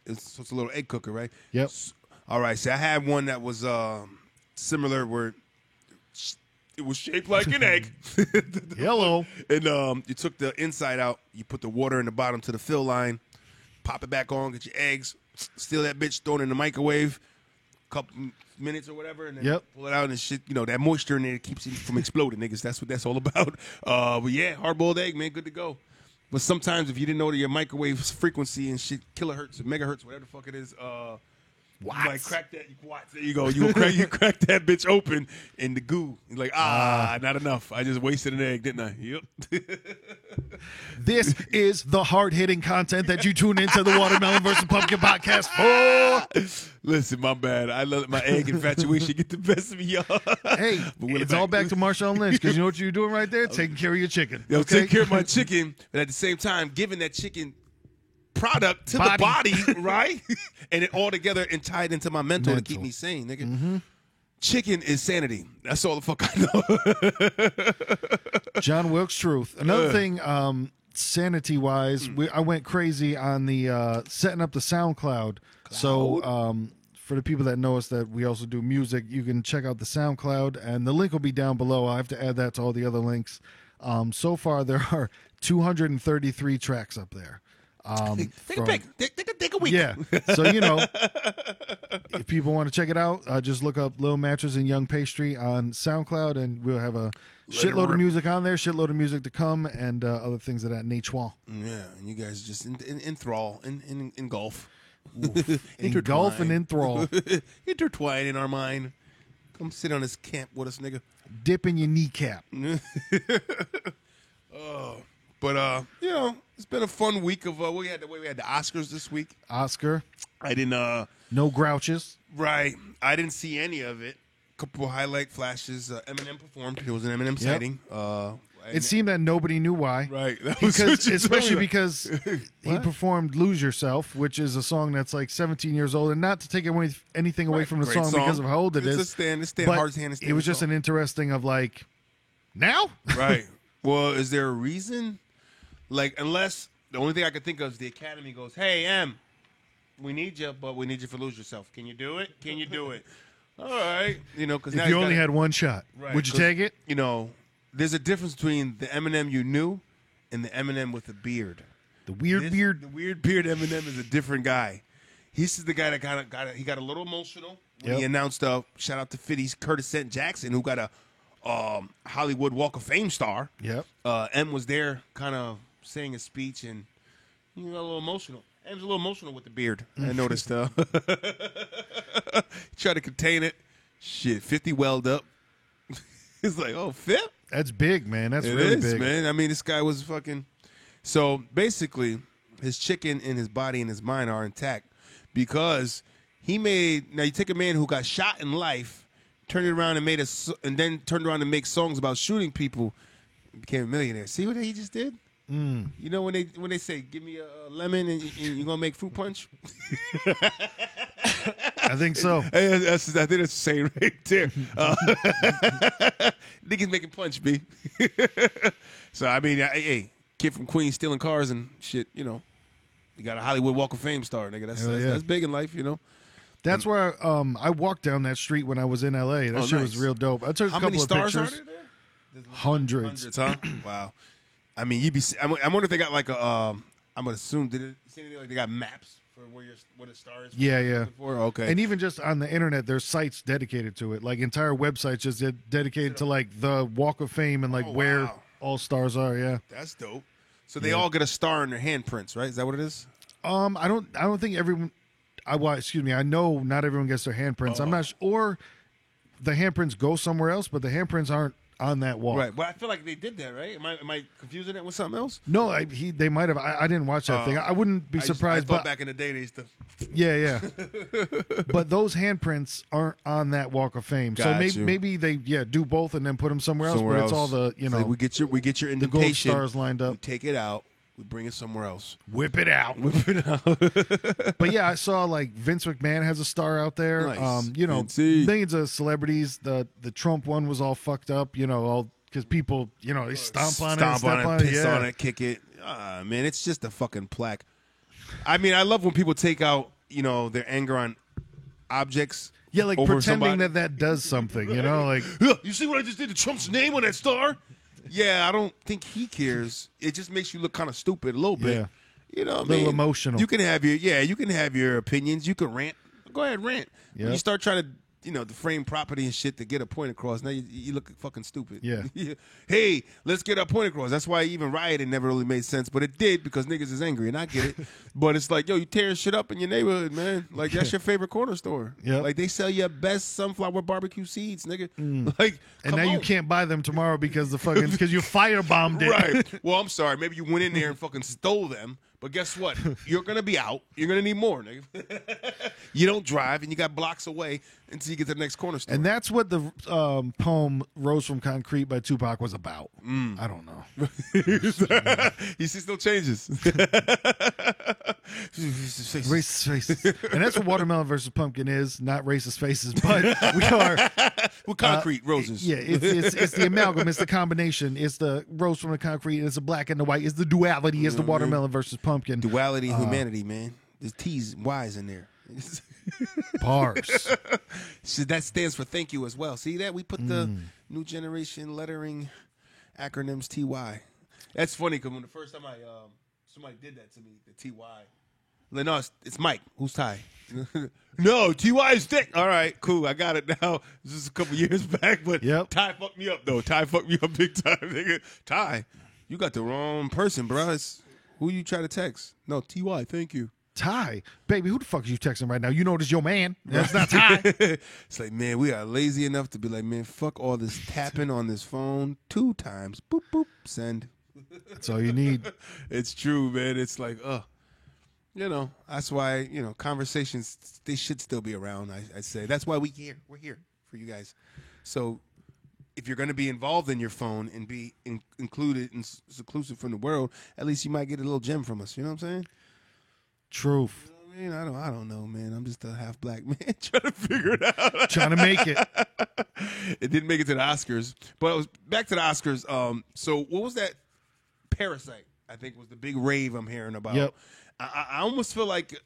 S2: It's a little egg cooker, right?
S1: Yep.
S2: All right. So I had one that was similar, where it was shaped like an egg.
S1: Hello.
S2: And you took the inside out. You put the water in the bottom to the fill line. Pop it back on. Get your eggs. Steal that bitch, throw it in the microwave, couple minutes or whatever, and then
S1: Yep.
S2: pull it out and shit. You know, that moisture in there keeps it from exploding, niggas. That's what that's all about. But yeah, hard-boiled egg, man, good to go. But sometimes if you didn't know that your microwave frequency and shit, kilohertz, megahertz, whatever the fuck it is, you might crack that. Watts. There you go. You crack that bitch open in the goo. You're like, not enough. I just wasted an egg, didn't I? Yep.
S1: This is the hard-hitting content that you tune into the Watermelon versus Pumpkin podcast for.
S2: Listen, my bad. I let my egg infatuation get the best of me, y'all.
S1: Hey, it's all back to Marshawn Lynch because you know what you're doing right there? Taking care of your chicken.
S2: Yo,
S1: okay?
S2: take care of my chicken, but at the same time, giving that chicken product to the body, right? And it all together and tied into my mental to keep me sane, nigga.
S1: Mm-hmm.
S2: Chicken is sanity. That's all the fuck I know.
S1: John Wilkes Truth. Another thing, sanity-wise, I went crazy on the setting up the SoundCloud. So for the people that know us that we also do music, you can check out the SoundCloud, and the link will be down below. I have to add that to all the other links. So far, there are 233 tracks up there.
S2: Take a week.
S1: Yeah. So, you know, if people want to check it out, just look up Lil Mattress and Young Pastry on SoundCloud, and we'll have a shitload of music on there, shitload of music to come, and other things of that nature.
S2: Yeah, and you guys just enthrall, engulf.
S1: Engulf and enthrall.
S2: Intertwine in our mind. Come sit on this camp with us, nigga.
S1: Dip in your kneecap.
S2: But you know, it's been a fun week of we had the Oscars this week.
S1: Oscar.
S2: I didn't
S1: No grouches.
S2: Right. I didn't see any of it. Couple of highlight flashes. Eminem performed. It was an Eminem sighting.
S1: It seemed that nobody knew why.
S2: Right.
S1: Especially because he performed Lose Yourself, which is a song that's like 17 years old. And not to take anything away from the song because of how old it is.
S2: It's
S1: but
S2: hardest hand
S1: it was just an interesting of like, now?
S2: Right. Well, is there a reason? Like, unless the only thing I could think of is the Academy goes, hey, Em, we need you, but we need you for Lose Yourself. Can you do it? Can you do it? All right. You know, because
S1: if you only had one shot, would you take it?
S2: You know, there's a difference between the Eminem you knew and the Eminem with the beard.
S1: The weird beard.
S2: The weird beard Eminem is a different guy. He's the guy that he got a little emotional when he announced shout out to 50's Curtis St. Jackson, who got a Hollywood Walk of Fame star.
S1: Yep.
S2: M was there kind of saying a speech, and he got a little emotional. M's a little emotional with the beard. I noticed. Tried to contain it. Shit, 50 welled up. It's like, oh, 50?
S1: That's big, man. That's really big,
S2: man. I mean, this guy was fucking. So basically, his chicken and his body and his mind are intact because he made. Now you take a man who got shot in life, turned it around and then turned around and make songs about shooting people, became a millionaire. See what he just did? You know when they say, "Give me a lemon and you're gonna make fruit punch."
S1: I think so.
S2: I think that's the saying right there. Niggas making punch, B. So I mean, hey, kid from Queens stealing cars and shit. You know, you got a Hollywood Walk of Fame star, nigga. That's big in life, you know.
S1: That's where I walked down that street when I was in LA. That shit was real dope. I took a couple of pictures.
S2: How many stars are there?
S1: Hundreds.
S2: Huh? Wow. I mean, I wonder if they got like a. I'm gonna assume did it say anything like they got maps for where the star is?
S1: Yeah.
S2: Okay.
S1: And even just on the internet, there's sites dedicated to it, like entire websites just dedicated to like the Walk of Fame and like where all stars are. Yeah,
S2: that's dope. So they all get a star in their handprints, right? Is that what it is?
S1: I don't think everyone. Excuse me. I know not everyone gets their handprints. I'm not or the handprints go somewhere else, but the handprints aren't on that wall.
S2: Right. Well, I feel like they did that, right? Am I confusing it with something else?
S1: No, they might have. I didn't watch that thing. I wouldn't be surprised.
S2: I thought back in the day they used to.
S1: Yeah. But those handprints aren't on that Walk of Fame. So maybe they do both and then put them somewhere else. But it's all the
S2: like we get your invitation.
S1: The gold stars lined up.
S2: We take it out. We bring it somewhere else.
S1: Whip it out. But yeah, I saw like Vince McMahon has a star out there.
S2: Nice.
S1: You know, millions of celebrities. The Trump one was all fucked up. You know, all because people, you know, they stomp on it,
S2: piss on it, kick it. Man, it's just a fucking plaque. I mean, I love when people take out, you know, their anger on objects.
S1: Yeah, like
S2: over
S1: pretending
S2: somebody.
S1: that does something. You know, like
S2: you see what I just did to Trump's name on that star? Yeah, I don't think he cares. It just makes you look kind of stupid a little bit.
S1: Yeah.
S2: You know what I mean?
S1: A little emotional.
S2: You can have your opinions. You can rant. go ahead, rant. When
S1: Yep.
S2: you start trying to, deframe property and shit to get a point across, now you look fucking stupid.
S1: Yeah.
S2: Hey, let's get our point across. That's why even rioting never really made sense, but it did because niggas is angry, and I get it. But it's like, yo, you tearing shit up in your neighborhood, man. Like, that's your favorite corner store.
S1: Yep.
S2: Like, they sell your best sunflower barbecue seeds, nigga. Like,
S1: And
S2: come
S1: now you
S2: on.
S1: can't buy them tomorrow because because you firebombed it.
S2: Right. Well, I'm sorry. Maybe you went in there and fucking stole them. But guess what? You're going to be out. You're going to need more, nigga. You don't drive, and you got blocks away until you get to the next corner store.
S1: And that's what the poem "Rose from Concrete" by Tupac was about. I don't know.
S2: He still changes.
S1: Racist faces, and that's what Watermelon versus Pumpkin is. Not racist faces, but we are.
S2: With concrete roses.
S1: Yeah, it's the amalgam. It's the combination. It's the rose from the concrete. It's the black and the white. It's the duality. It's the watermelon versus pumpkin.
S2: Duality and humanity, man. There's T's and Y's in there.
S1: Bars.
S2: So that stands for thank you as well. See that? We put the new generation lettering acronyms TY. That's funny because when the first time somebody did that to me, the TY. Like, no, it's Mike. Who's Ty? No, TY is thick. All right, cool. I got it now. This is a couple years back, but
S1: Yep.
S2: Ty fucked me up, though. Ty fucked me up big time, nigga. Ty, you got the wrong person, bro. It's who you try to text. No, TY, thank you.
S1: Ty, baby, who the fuck are you texting right now? You know this your man. That's not Ty.
S2: It's like, man, we are lazy enough to be like, man, fuck all this tapping on this phone 2 times. Boop, boop, send.
S1: That's all you need.
S2: It's true, man. It's like, that's why, conversations, they should still be around, I say. That's why we're here for you guys. So if you're going to be involved in your phone and be included and seclusive from the world, at least you might get a little gem from us. You know what I'm saying?
S1: Truth.
S2: You know what I mean, I don't know, man. I'm just a half black man trying to figure it out.
S1: Trying to make it.
S2: It didn't make it to the Oscars. But it was back to the Oscars. So what was that? Parasite, I think, was the big rave I'm hearing about.
S1: Yep.
S2: I almost feel like,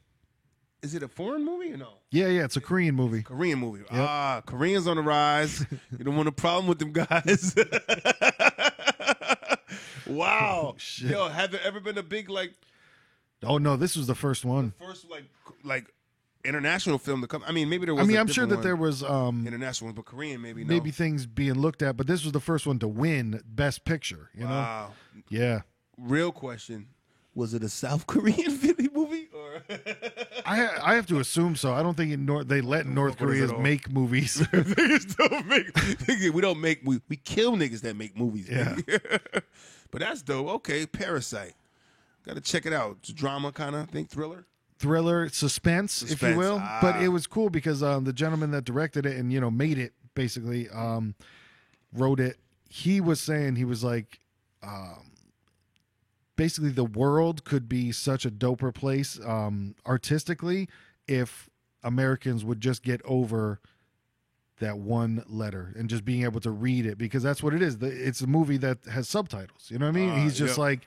S2: is it a foreign movie or no?
S1: Yeah, it's a Korean movie.
S2: Korean movie.
S1: Yep.
S2: Koreans on the rise. You don't want a problem with them guys. Wow.
S1: shit.
S2: Yo, have there ever been a big, like,
S1: Oh no, this was the first one.
S2: first, like international film to come? I mean, maybe there was
S1: I mean,
S2: a
S1: I'm sure
S2: different
S1: that
S2: one.
S1: there was
S2: International ones, but Korean maybe no.
S1: maybe things being looked at, but this was the first one to win Best Picture. You know?
S2: Wow.
S1: Yeah.
S2: Real question. Was it a South Korean movie? Or
S1: I have to assume so. I don't think they let North
S2: What is it
S1: Koreans
S2: all?
S1: make movies.
S2: Niggas don't make. We don't make. We kill niggas that make movies.
S1: Yeah.
S2: But that's dope. Okay, Parasite. Got to check it out. It's a drama kind of thing, thriller.
S1: Thriller, suspense, if you
S2: Suspense,
S1: will.
S2: ah.
S1: But it was cool because the gentleman that directed it and made it basically wrote it. He was saying he was like, basically the world could be such a doper place artistically if Americans would just get over that one letter and just being able to read it, because that's what it is. It's a movie that has subtitles. You know what I mean? He's just
S2: yep.
S1: like,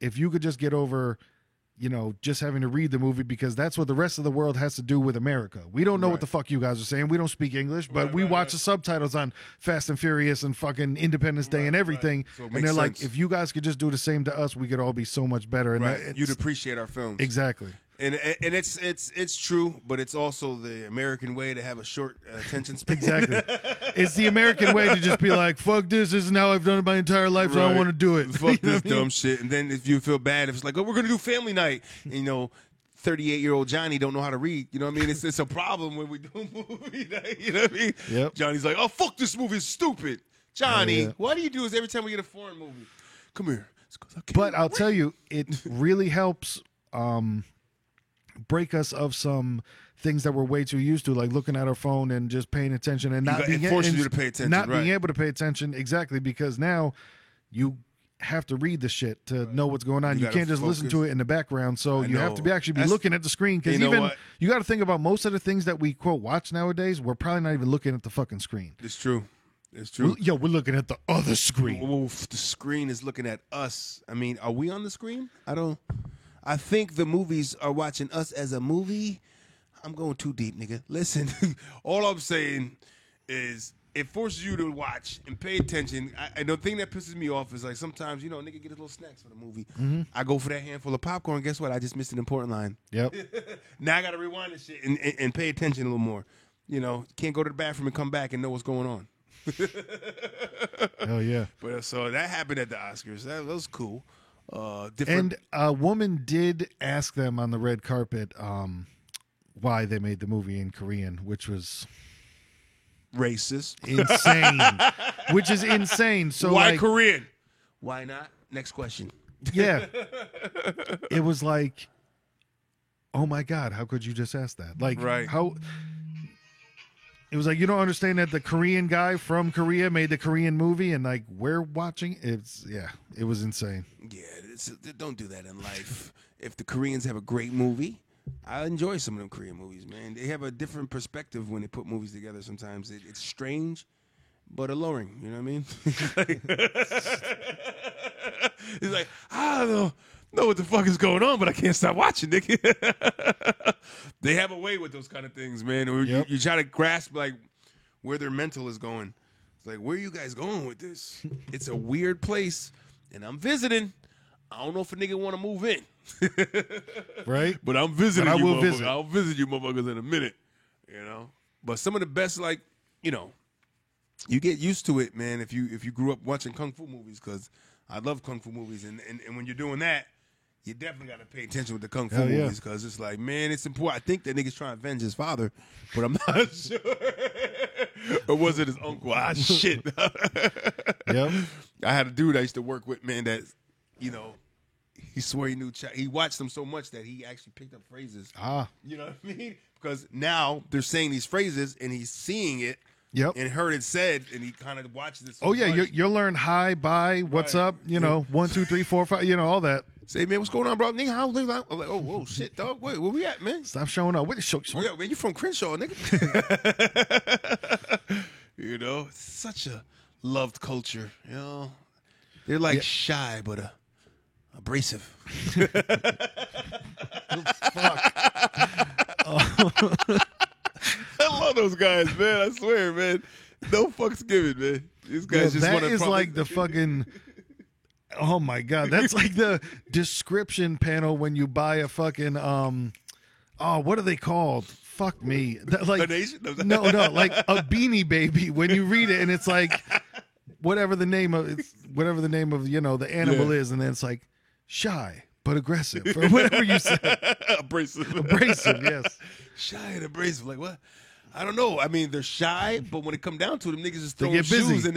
S1: if you could just get over, just having to read the movie, because that's what the rest of the world has to do with America. We don't know what
S2: Right.
S1: the fuck you guys are saying. We don't speak English, but we watch the subtitles on Fast and Furious and fucking Independence Day and everything.
S2: So it
S1: And
S2: makes
S1: they're like,
S2: sense.
S1: if you guys could just do the same to us, we could all be so much better. And
S2: Right.
S1: it's-
S2: You'd appreciate our films.
S1: exactly.
S2: And it's true, but it's also the American way to have a short attention span.
S1: Exactly. It's the American way to just be like, fuck this is how I've done it my entire life, so I don't
S2: Right.
S1: want to do it.
S2: Fuck
S1: You know
S2: this
S1: what I mean?
S2: dumb shit. And then if you feel bad, if it's like, oh, we're gonna do family night, and 38-year-old Johnny don't know how to read. You know what I mean? It's a problem when we do movie night. You know what I mean?
S1: Yep.
S2: Johnny's like, oh, fuck, this movie is stupid. Johnny,
S1: Yeah.
S2: why do you do this every time we get a foreign movie? Come here. It's 'cause I can't
S1: But I'll
S2: read.
S1: tell you, it really helps break us of some things that we're way too used to, like looking at our phone and just paying attention and not being
S2: it forces
S1: and
S2: you to pay attention,
S1: not
S2: right.
S1: being able to pay attention. Exactly, because now you have to read the shit to know what's going on.
S2: You
S1: You,
S2: gotta
S1: can't just listen
S2: focus.
S1: to it in the background. So
S2: I
S1: you have to
S2: know.
S1: actually be
S2: That's-
S1: looking at the screen, because
S2: You know
S1: even
S2: what?
S1: you got to think about most of the things that we quote watch nowadays. We're probably not even looking at the fucking screen.
S2: It's true. It's true.
S1: We're looking at the other screen.
S2: Oof, the screen is looking at us. I mean, are we on the screen? I think the movies are watching us as a movie. I'm going too deep, nigga. Listen, all I'm saying is it forces you to watch and pay attention. And the thing that pisses me off is like sometimes, you know, nigga get his little snacks for the movie.
S1: Mm-hmm.
S2: I go for that handful of popcorn. Guess what? I just missed an important line.
S1: Yep.
S2: Now I got to rewind this shit and pay attention a little more. You know, can't go to the bathroom and come back and know what's going on.
S1: Hell yeah.
S2: But so that happened at the Oscars. That was cool. Different.
S1: And a woman did ask them on the red carpet why they made the movie in Korean, which was
S2: racist.
S1: insane. Which is insane. So
S2: why
S1: like,
S2: Korean? Why not? Next question.
S1: Yeah. It was like, oh my God, how could you just ask that? Like,
S2: Right.
S1: how? It was like, you don't understand that the Korean guy from Korea made the Korean movie, and like we're watching. It was insane.
S2: Yeah, don't do that in life. If the Koreans have a great movie, I enjoy some of them Korean movies, man. They have a different perspective when they put movies together. Sometimes it's strange, but alluring. You know what I mean? It's like, I don't know what the fuck is going on, but I can't stop watching, nigga. They have a way with those kind of things, man.
S1: Yep.
S2: You try to grasp like where their mental is going. It's like, where are you guys going with this? It's a weird place, and I'm visiting. I don't know if a nigga want to move in.
S1: Right?
S2: But I'm visiting
S1: But I
S2: you,
S1: will
S2: motherfuckers.
S1: visit.
S2: I'll visit you motherfuckers in a minute, you know? But some of the best, like, you know, you get used to it, man, if you grew up watching Kung Fu movies, because I love Kung Fu movies. And when you're doing that, you definitely got to pay attention with the Kung Fu
S1: Hell yeah.
S2: movies, because it's like, man, it's important. I think that nigga's trying to avenge his father, but I'm not sure. Or was it his uncle? Ah, shit.
S1: Yep.
S2: I had a dude I used to work with, man, that, you know, he swore he knew. He watched them so much that he actually picked up phrases. You know what I mean? Because now they're saying these phrases and he's seeing it.
S1: Yep.
S2: And heard it said, and he kind of watches it. So
S1: Oh yeah,
S2: much.
S1: you'll learn hi, bye, what's
S2: Right.
S1: up, you know, 1, 2, 3, 4, 5, you know, all that.
S2: Say, man, what's going on, bro? Nigga, how I'm like, oh, whoa, shit, dog. Wait, where we at, man?
S1: Stop showing up. What the show?
S2: Oh, yeah, man, you from Crenshaw, nigga. You know, it's such a loved culture. You know, they're like shy, but abrasive. I love those guys, man. I swear, man. No fucks given, man. These guys just
S1: that
S2: want to.
S1: is like the fucking. Oh my God, that's like the description panel when you buy a fucking what are they called? Fuck me. Like
S2: Carnation?
S1: no, like a Beanie Baby. When you read it and it's like whatever the name of you know the animal is, and then it's like shy but aggressive or whatever you said.
S2: Abrasive.
S1: Abrasive, yes.
S2: Shy and abrasive. Like what? I don't know. I mean, they're shy, but when it come down to it, them niggas is
S1: They
S2: throwing
S1: get busy.
S2: shoes in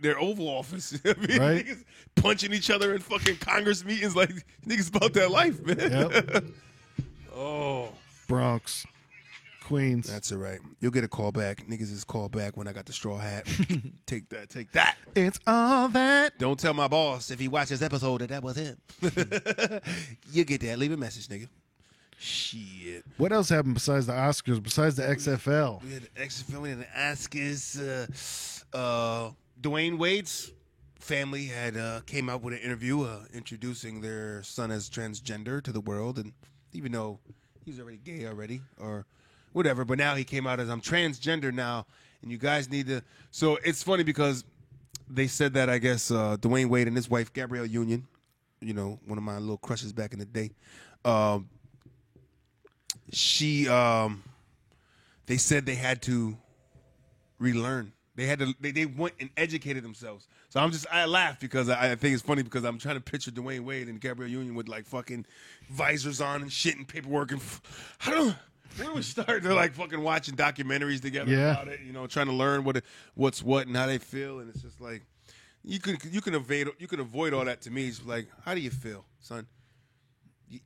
S2: their Oval Office. I mean,
S1: Right.
S2: Niggas punching each other in fucking Congress meetings like niggas about that life, man.
S1: Yep.
S2: Oh.
S1: Bronx, Queens.
S2: That's all right. You'll get a call back. Niggas is call back when I got the straw hat. Take that. Take that.
S1: It's all that.
S2: Don't tell my boss if he watches this episode that was him. You get that. Leave a message, nigga. Shit.
S1: What else happened besides the Oscars? Besides the XFL?
S2: We had the XFL and the Oscars. Dwayne Wade's family had came out with an interview introducing their son as transgender to the world, and even though he's already gay or whatever, but now he came out as I'm transgender now, and you guys need to. So it's funny because they said that I guess Dwayne Wade and his wife Gabrielle Union, you know, one of my little crushes back in the day. They said they had to relearn. They had to. They went and educated themselves. So I laugh because I think it's funny because I'm trying to picture Dwayne Wade and Gabrielle Union with like fucking visors on and shit and paperwork and where do we start? They're like fucking watching documentaries together about it, you know, trying to learn what's what and how they feel, and it's just like you can avoid all that. To me, it's like, how do you feel, son?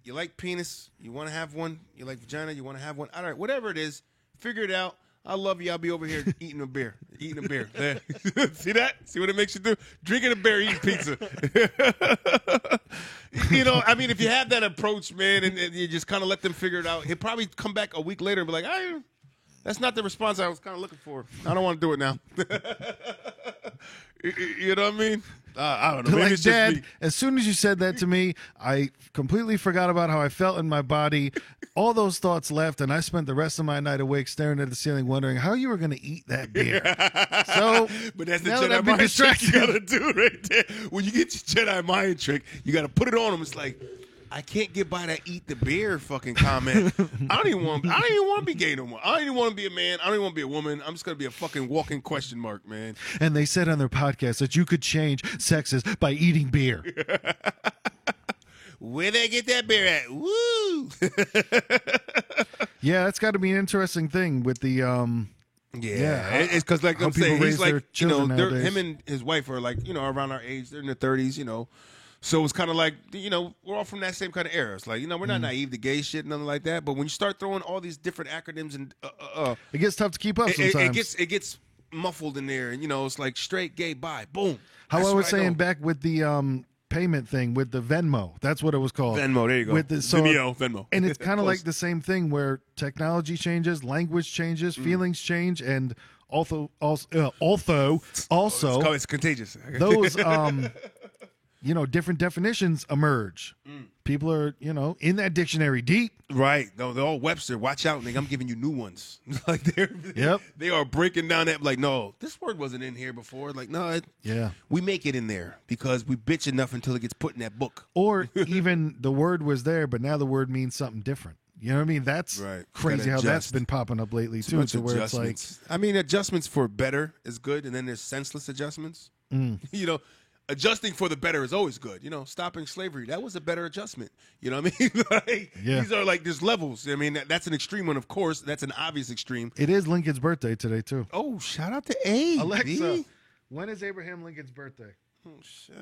S2: You like penis? You want to have one? You like vagina? You want to have one? All right, whatever it is, figure it out. I love you. I'll be over here eating a beer. There. See that? See what it makes you do? Drinking a beer, eating pizza. You know, I mean, if you have that approach, man, and you just kind of let them figure it out, he'll probably come back a week later and be like, that's not the response I was kind of looking for. I don't want to do it now. You know what I mean? I don't know. Maybe
S1: Like,
S2: it's just
S1: Dad,
S2: me.
S1: as soon as you said that to me, I completely forgot about how I felt in my body. All those thoughts left, and I spent the rest of my night awake staring at the ceiling, wondering how you were going to eat that beer. So,
S2: But that's the
S1: now that
S2: Jedi
S1: I've been
S2: mind trick you
S1: distracted-
S2: gotta do right there. When you get your Jedi mind trick, you gotta put it on them. It's like, I can't get by that eat the beer fucking comment. I don't even want to be gay no more. I don't even want to be a man. I don't even want to be a woman. I'm just gonna be a fucking walking question mark, man.
S1: And they said on their podcast that you could change sexes by eating beer.
S2: Where they get that beer at? Woo!
S1: Yeah, that's got to be an interesting thing with the
S2: Yeah, it's because like
S1: how
S2: I'm saying,
S1: people
S2: he's
S1: raise their
S2: like
S1: children nowadays.
S2: him and his wife are like around our age. They're in their 30s, So it's kind of like we're all from that same kind of era. It's like we're
S1: Mm-hmm.
S2: not naive to gay shit, nothing like that. But when you start throwing all these different acronyms and
S1: it gets tough to keep up sometimes.
S2: it gets muffled in there, and it's like straight, gay, bi, boom.
S1: How
S2: That's
S1: I was
S2: what
S1: saying
S2: know.
S1: back with the payment thing with the Venmo. That's what it was called.
S2: Venmo, there you go.
S1: With the, so,
S2: Venmo.
S1: And it's kind of
S2: Close.
S1: like the same thing where technology changes, language changes, feelings change, and also
S2: It's contagious.
S1: those different definitions emerge. People are in that dictionary deep.
S2: Right. No, they're all Webster. Watch out, nigga. I'm giving you new ones. Like
S1: Yep.
S2: they are breaking down that like, no, this word wasn't in here before. Like, no,
S1: Yeah.
S2: we make it in there because we bitch enough until it gets put in that book.
S1: Or even the word was there, but now the word means something different. You know what I mean? That's
S2: Right.
S1: crazy
S2: Gotta
S1: how that's
S2: adjust.
S1: been popping up lately
S2: Too
S1: too.
S2: much
S1: To where it's like,
S2: adjustments. I mean, adjustments for better is good, and then there's senseless adjustments. Adjusting for the better is always good. Stopping slavery, that was a better adjustment. You know what I mean? Like,
S1: Yeah.
S2: These are like, there's levels. I mean, that's an extreme one, of course. That's an obvious extreme.
S1: it is Lincoln's birthday today too.
S2: Oh, shout out to A.
S1: Alexa, when is Abraham Lincoln's birthday?
S2: Oh, shit.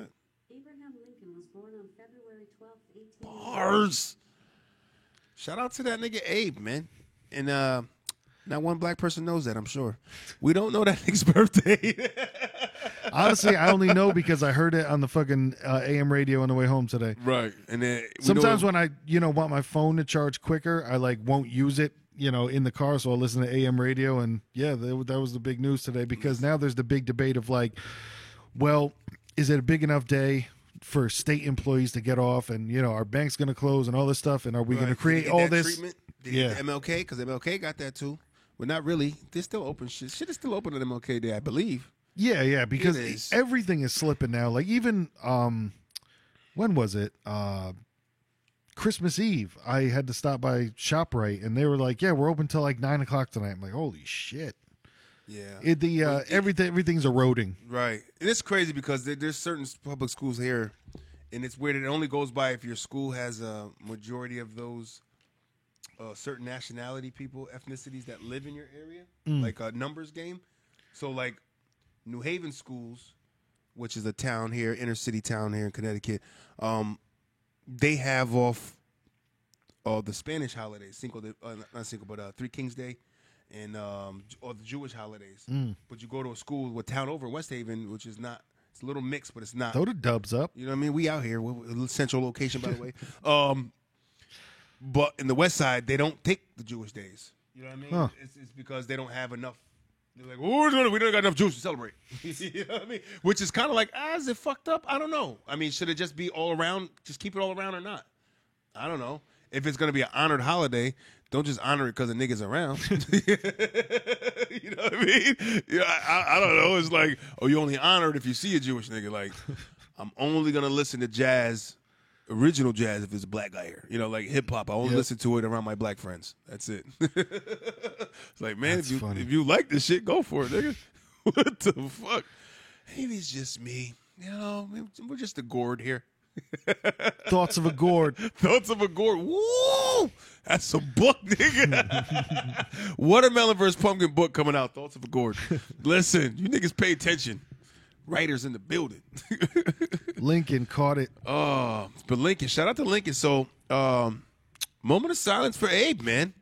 S3: Abraham Lincoln was born on February 12th, 1880.
S2: Bars. Shout out to that nigga Abe, man. And not one black person knows that, I'm sure. We don't know that nigga's birthday.
S1: Honestly, I only know because I heard it on the fucking AM radio on the way home today.
S2: Right. And then
S1: Sometimes when I, want my phone to charge quicker, I like won't use it, in the car, so I'll listen to AM radio. And yeah, that was the big news today because now there's the big debate of like, well, is it a big enough day for state employees to get off, and our bank's going to close and all this stuff, and are we going to create all this?
S2: treatment? Did he get the MLK? Because MLK got that too. But not really. They're still open. Shit is still open on MLK Day, I believe.
S1: Yeah, because
S2: It is.
S1: everything is slipping now. Like even when was it? Christmas Eve. I had to stop by ShopRite, and they were like, "Yeah, we're open till like 9:00 tonight." I'm like, "Holy shit!"
S2: Yeah.
S1: Everything's eroding.
S2: Right. And it's crazy because there's certain public schools here, and it's weird. It only goes by if your school has a majority of those certain nationality people, ethnicities that live in your area, like a numbers game. So like New Haven schools, which is a town here, inner city town here in Connecticut, they have off the Spanish holidays, Three Kings Day, and or the Jewish holidays. But you go to a school with town over West Haven, which is not. It's a little mixed, but it's not.
S1: Throw the dubs up.
S2: You know what I mean? We out here. We're a little central location, by the way. But in the West Side, they don't take the Jewish days. You know what I mean?
S1: Huh.
S2: It's because they don't have enough. They're like, well, we don't got enough Jews to celebrate. You know what I mean? Which is kind of like, is it fucked up? I don't know. I mean, should it just be all around? Just keep it all around or not? I don't know. If it's going to be an honored holiday, don't just honor it because the niggas around. You know what I mean? Yeah, I don't know. It's like, you only honor it if you see a Jewish nigga. Like, I'm only going to listen to jazz, original jazz, if there's a black guy here. Like hip hop. I only listen to it around my black friends. That's it. It's like, man,
S1: That's funny.
S2: if you like this shit, go for it, nigga. What the fuck? Maybe it's just me. We're just a gourd here.
S1: Thoughts of a gourd.
S2: Thoughts of a gourd. Woo! That's a book, nigga. Watermelon versus Pumpkin book coming out. Thoughts of a gourd. Listen, you niggas pay attention. Writers in the building.
S1: Lincoln caught it.
S2: But Lincoln, shout out to Lincoln. So, moment of silence for Abe, man.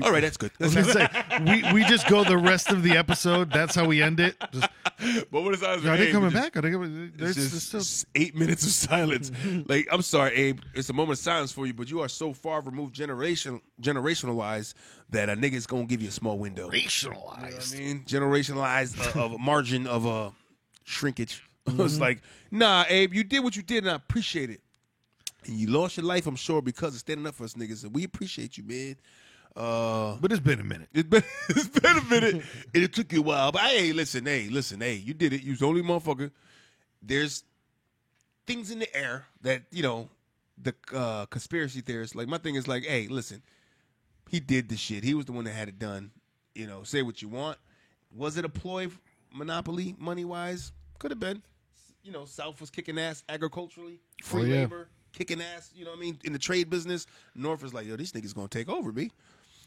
S2: All right, that's good.
S1: I was gonna say we just go the rest of the episode. That's how we end it. Just,
S2: But what is I was
S1: are they
S2: Abe,
S1: coming
S2: just-
S1: back? Are they coming?
S2: It's
S1: There's
S2: just
S1: still
S2: 8 minutes of silence. Like, I'm sorry, Abe. It's a moment of silence for you, but you are so far removed generational wise that a nigga's gonna give you a small window. You know
S1: racialized.
S2: what I mean? Generationalized of a margin of shrinkage. It's like, nah, Abe, you did what you did, and I appreciate it. And you lost your life, I'm sure, because of standing up for us niggas, and we appreciate you, man.
S1: But it's been a minute.
S2: It's been a minute, and it took you a while. But hey, listen, you did it. You was the only motherfucker. There's things in the air that, you know, the conspiracy theorists, like, my thing is like, hey, listen, he did the shit. He was the one that had it done. You know, say what you want. Was it a ploy, monopoly, money-wise? Could have been. You know, South was kicking ass agriculturally, free
S1: yeah.
S2: labor, kicking ass, you know what I mean, in the trade business. North is like, yo, these niggas gonna take over, B.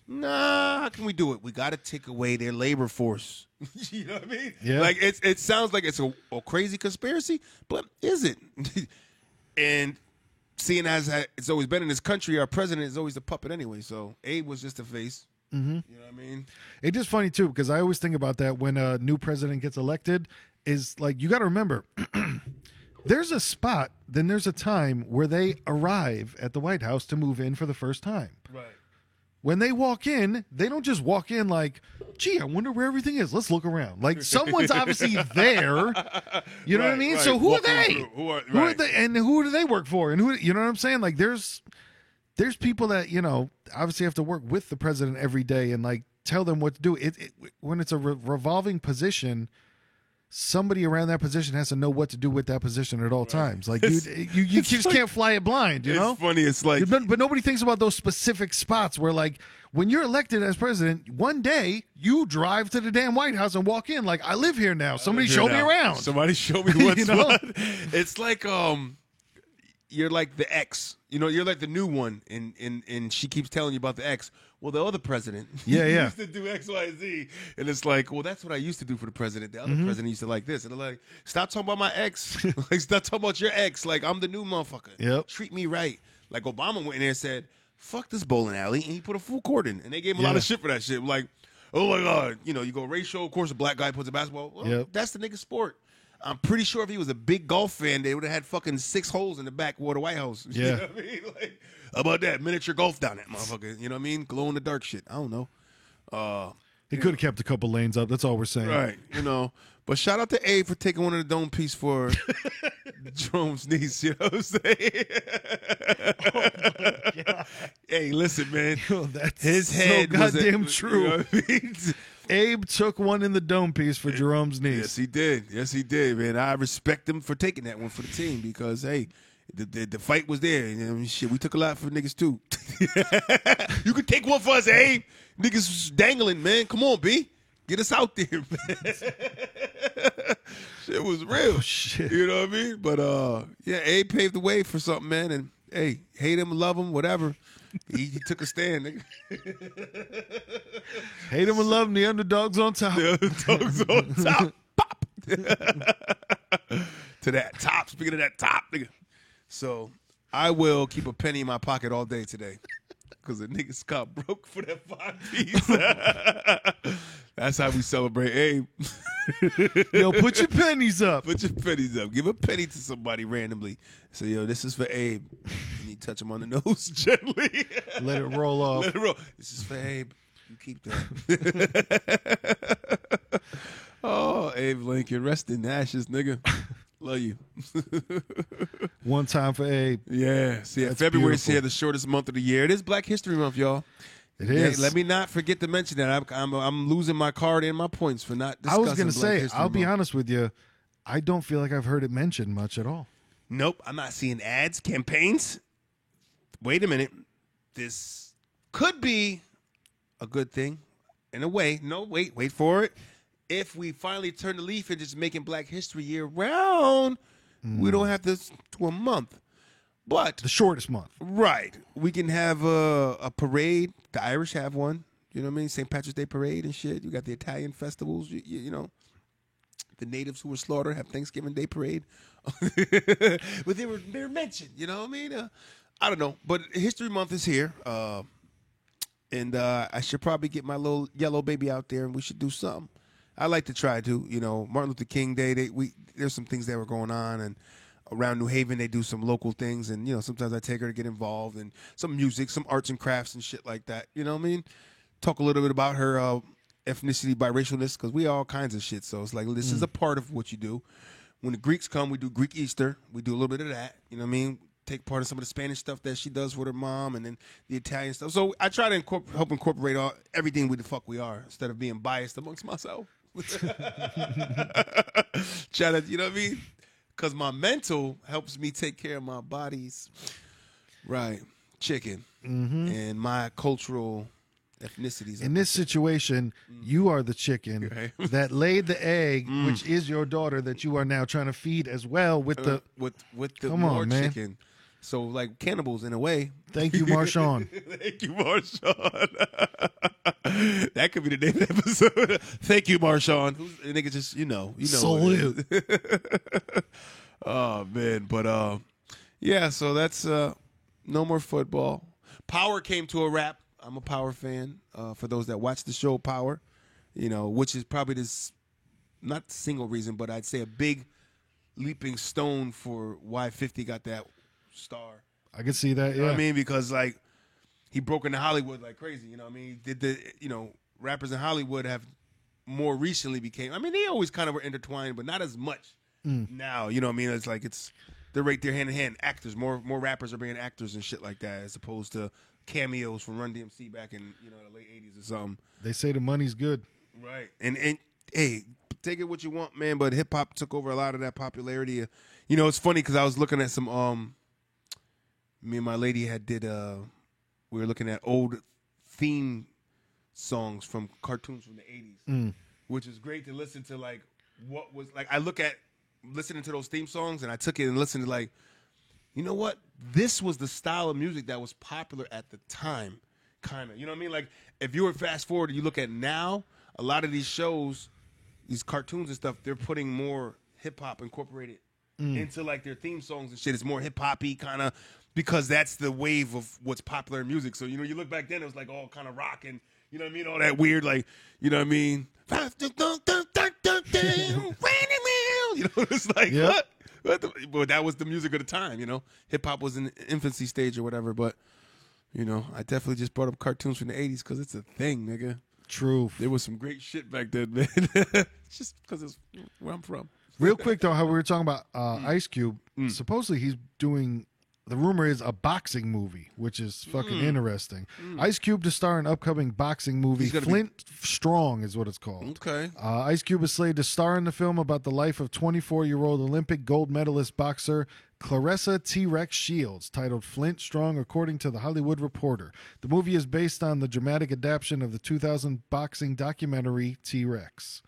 S2: Nah, how can we do it? We got to take away their labor force. You know what I mean?
S1: Yeah.
S2: Like, it sounds like it's a crazy conspiracy, but is it? And seeing as it's always been in this country, our president is always the puppet anyway. So Abe was just a face. Mm-hmm. You know what I mean?
S1: It's just funny too because I always think about that when a new president gets elected. Is like you got to remember, there's a spot, then there's a time where they arrive at the White House to move in for the first time.
S2: Right.
S1: When they walk in, they don't just walk in like, gee, I wonder where everything is. Let's look around. Like someone's obviously there. You know what I mean? So who are they?
S2: Who are
S1: Who they? And who do they work for? And who, you know what I'm saying? Like there's people that, you know, obviously have to work with the president every day and like tell them what to do. When it's a revolving position, somebody around that position has to know what to do with that position at all times. Like you just can't fly it blind, you know?
S2: It's funny. It's like,
S1: But nobody thinks about those specific spots where, like, when you're elected as president, one day you drive to the damn White House and walk in like, I live here now. Somebody show me around.
S2: Somebody show me what's
S1: You know?
S2: what. It's like you're like the ex. You know, you're like the new one, and she keeps telling you about the ex. Well, the other president,
S1: Yeah, yeah.
S2: used to do X, Y, Z, and it's like, well, that's what I used to do for the president. The other president used to like this, and they're like, stop talking about my ex. Like, stop talking about your ex. Like, I'm the new motherfucker.
S1: Yep.
S2: Treat me right. Like Obama went in there and said, fuck this bowling alley, and he put a full court in, and they gave him a lot of shit for that shit. Like, oh my god, you know, you go racial. Of course, a black guy puts a basketball. Well, that's the nigga sport. I'm pretty sure if he was a big golf fan, they would have had fucking 6 holes in the back of the White House.
S1: Yeah.
S2: You know what I mean? Like, how about that? Miniature golf down that motherfucker. You know what I mean? Glow in the dark shit. I don't know.
S1: He could have kept a couple lanes up. That's all we're saying.
S2: Right. You know. But shout out to Abe for taking one of the dome piece for Jerome's niece. You know what I'm saying? Hey, listen, man.
S1: Yo, that's
S2: His
S1: so
S2: head was
S1: goddamn true.
S2: You know what I mean?
S1: Abe took one in the dome piece for Jerome's niece.
S2: Yes, he did. Yes, he did, man. I respect him for taking that one for the team because, hey, the fight was there. You know, shit, we took a lot for niggas, too. You could take one for us, Abe. Niggas was dangling, man. Come on, B. Get us out there, man. Shit was real.
S1: Oh, shit.
S2: You know what I mean? But, yeah, Abe paved the way for something, man. And, hey, hate him, love him, whatever. He took a stand, nigga.
S1: Hate him and love him. The underdog's on top.
S2: The dogs on top. Pop. To that top. Speaking of that top, nigga. So I will keep a penny in my pocket all day today. Because the nigga Scott broke for that 5 piece. That's how we celebrate Abe.
S1: Yo, put your pennies up.
S2: Put your pennies up. Give a penny to somebody randomly. So, yo, this is for Abe. And you touch him on the nose gently.
S1: Let it roll off.
S2: Let it roll. This is for Abe. You keep that. Oh, Abe Lincoln. Rest in ashes, nigga. Love you.
S1: One time for Abe.
S2: Yeah. See,
S1: That's
S2: February's
S1: beautiful.
S2: here, the shortest month of the year. It is Black History Month, y'all.
S1: It is.
S2: Yeah, let me not forget to mention that. I'm losing my card and my points for not
S1: I
S2: discussing
S1: was going to
S2: Black
S1: say,
S2: History
S1: I'll be
S2: Month.
S1: honest with you. I don't feel like I've heard it mentioned much at all.
S2: Nope, I'm not seeing ads, campaigns. Wait a minute. This could be a good thing in a way. No, wait for it. If we finally turn the leaf and just making Black History year round, we don't have this to a month. But
S1: The shortest month.
S2: right, we can have a parade. The Irish have one. You know what I mean? St. Patrick's Day parade and shit. You got the Italian festivals. You know, the natives who were slaughtered have Thanksgiving Day parade. But they were mentioned. You know what I mean? I don't know. But History Month is here. and I should probably get my little yellow baby out there, and we should do something. I like to try to, Martin Luther King Day. There's some things that were going on, and around New Haven they do some local things, and sometimes I take her to get involved in some music, some arts and crafts and shit like that. You know what I mean? Talk a little bit about her ethnicity, biracialness, because we all kinds of shit. So it's like this is a part of what you do. When the Greeks come, we do Greek Easter. We do a little bit of that. You know what I mean? Take part in some of the Spanish stuff that she does with her mom, and then the Italian stuff. So I try to help incorporate everything we the fuck we are, instead of being biased amongst myself. Try to, you know what I mean? Because my mental helps me take care of my body's chicken and my cultural ethnicities.
S1: In this situation, you are the chicken
S2: Right.
S1: that laid the egg, which is your daughter that you are now trying to feed as well with the.
S2: with the
S1: Come
S2: more
S1: on, man.
S2: chicken. So like cannibals in a way.
S1: Thank you, Marshawn.
S2: Thank you, Marshawn. That could be the name of the episode. Thank you, Marshawn. The nigga just you know.
S1: Salute.
S2: Oh man, but yeah. So that's no more football. Power came to a wrap. I'm a Power fan. For those that watch the show Power, which is probably this not single reason, but I'd say a big leaping stone for why 50 got that star.
S1: I can see that.
S2: You know
S1: Yeah.
S2: what I mean? Because like he broke into Hollywood like crazy. You know what I mean? Did the rappers in Hollywood have more recently became. I mean, they always kind of were intertwined, but not as much now. You know what I mean? It's like they're right there hand in hand. Actors, more rappers are bringing actors and shit like that, as opposed to cameos from Run DMC back in the late '80s or something.
S1: They say the money's good.
S2: Right. And hey, take it what you want, man. But hip hop took over a lot of that popularity. It's funny because I was looking at some. Me and my lady we were looking at old theme songs from cartoons from the '80s, which is great to listen to. Like what was like I look at listening to those theme songs, and I took it and listened to like, you know what? This was the style of music that was popular at the time, kind of. You know what I mean? Like if you were fast forward and you look at now, a lot of these shows, these cartoons and stuff, they're putting more hip hop incorporated into like their theme songs and shit. It's more hip hoppy kind of because that's the wave of what's popular in music. So you look back then, it was like all kind of rock and you know what I mean, all that weird like you know what I mean. It's like
S1: Yep.
S2: But that was the music of the time. Hip hop was in the infancy stage or whatever. But I definitely just brought up cartoons from the '80s because it's a thing, nigga.
S1: True.
S2: There was some great shit back then, man. Just because it's where I'm from.
S1: Real quick though, how we were talking about Ice Cube. Supposedly he's doing. The rumor is a boxing movie, which is fucking interesting. Ice Cube to star in upcoming boxing movie.
S2: He's gonna
S1: Flint Strong is what it's called.
S2: Okay.
S1: Ice Cube is slated to star in the film about the life of 24-year-old Olympic gold medalist boxer Clarissa T-Rex Shields, titled Flint Strong, according to The Hollywood Reporter. The movie is based on the dramatic adaptation of the 2000 boxing documentary T-Rex.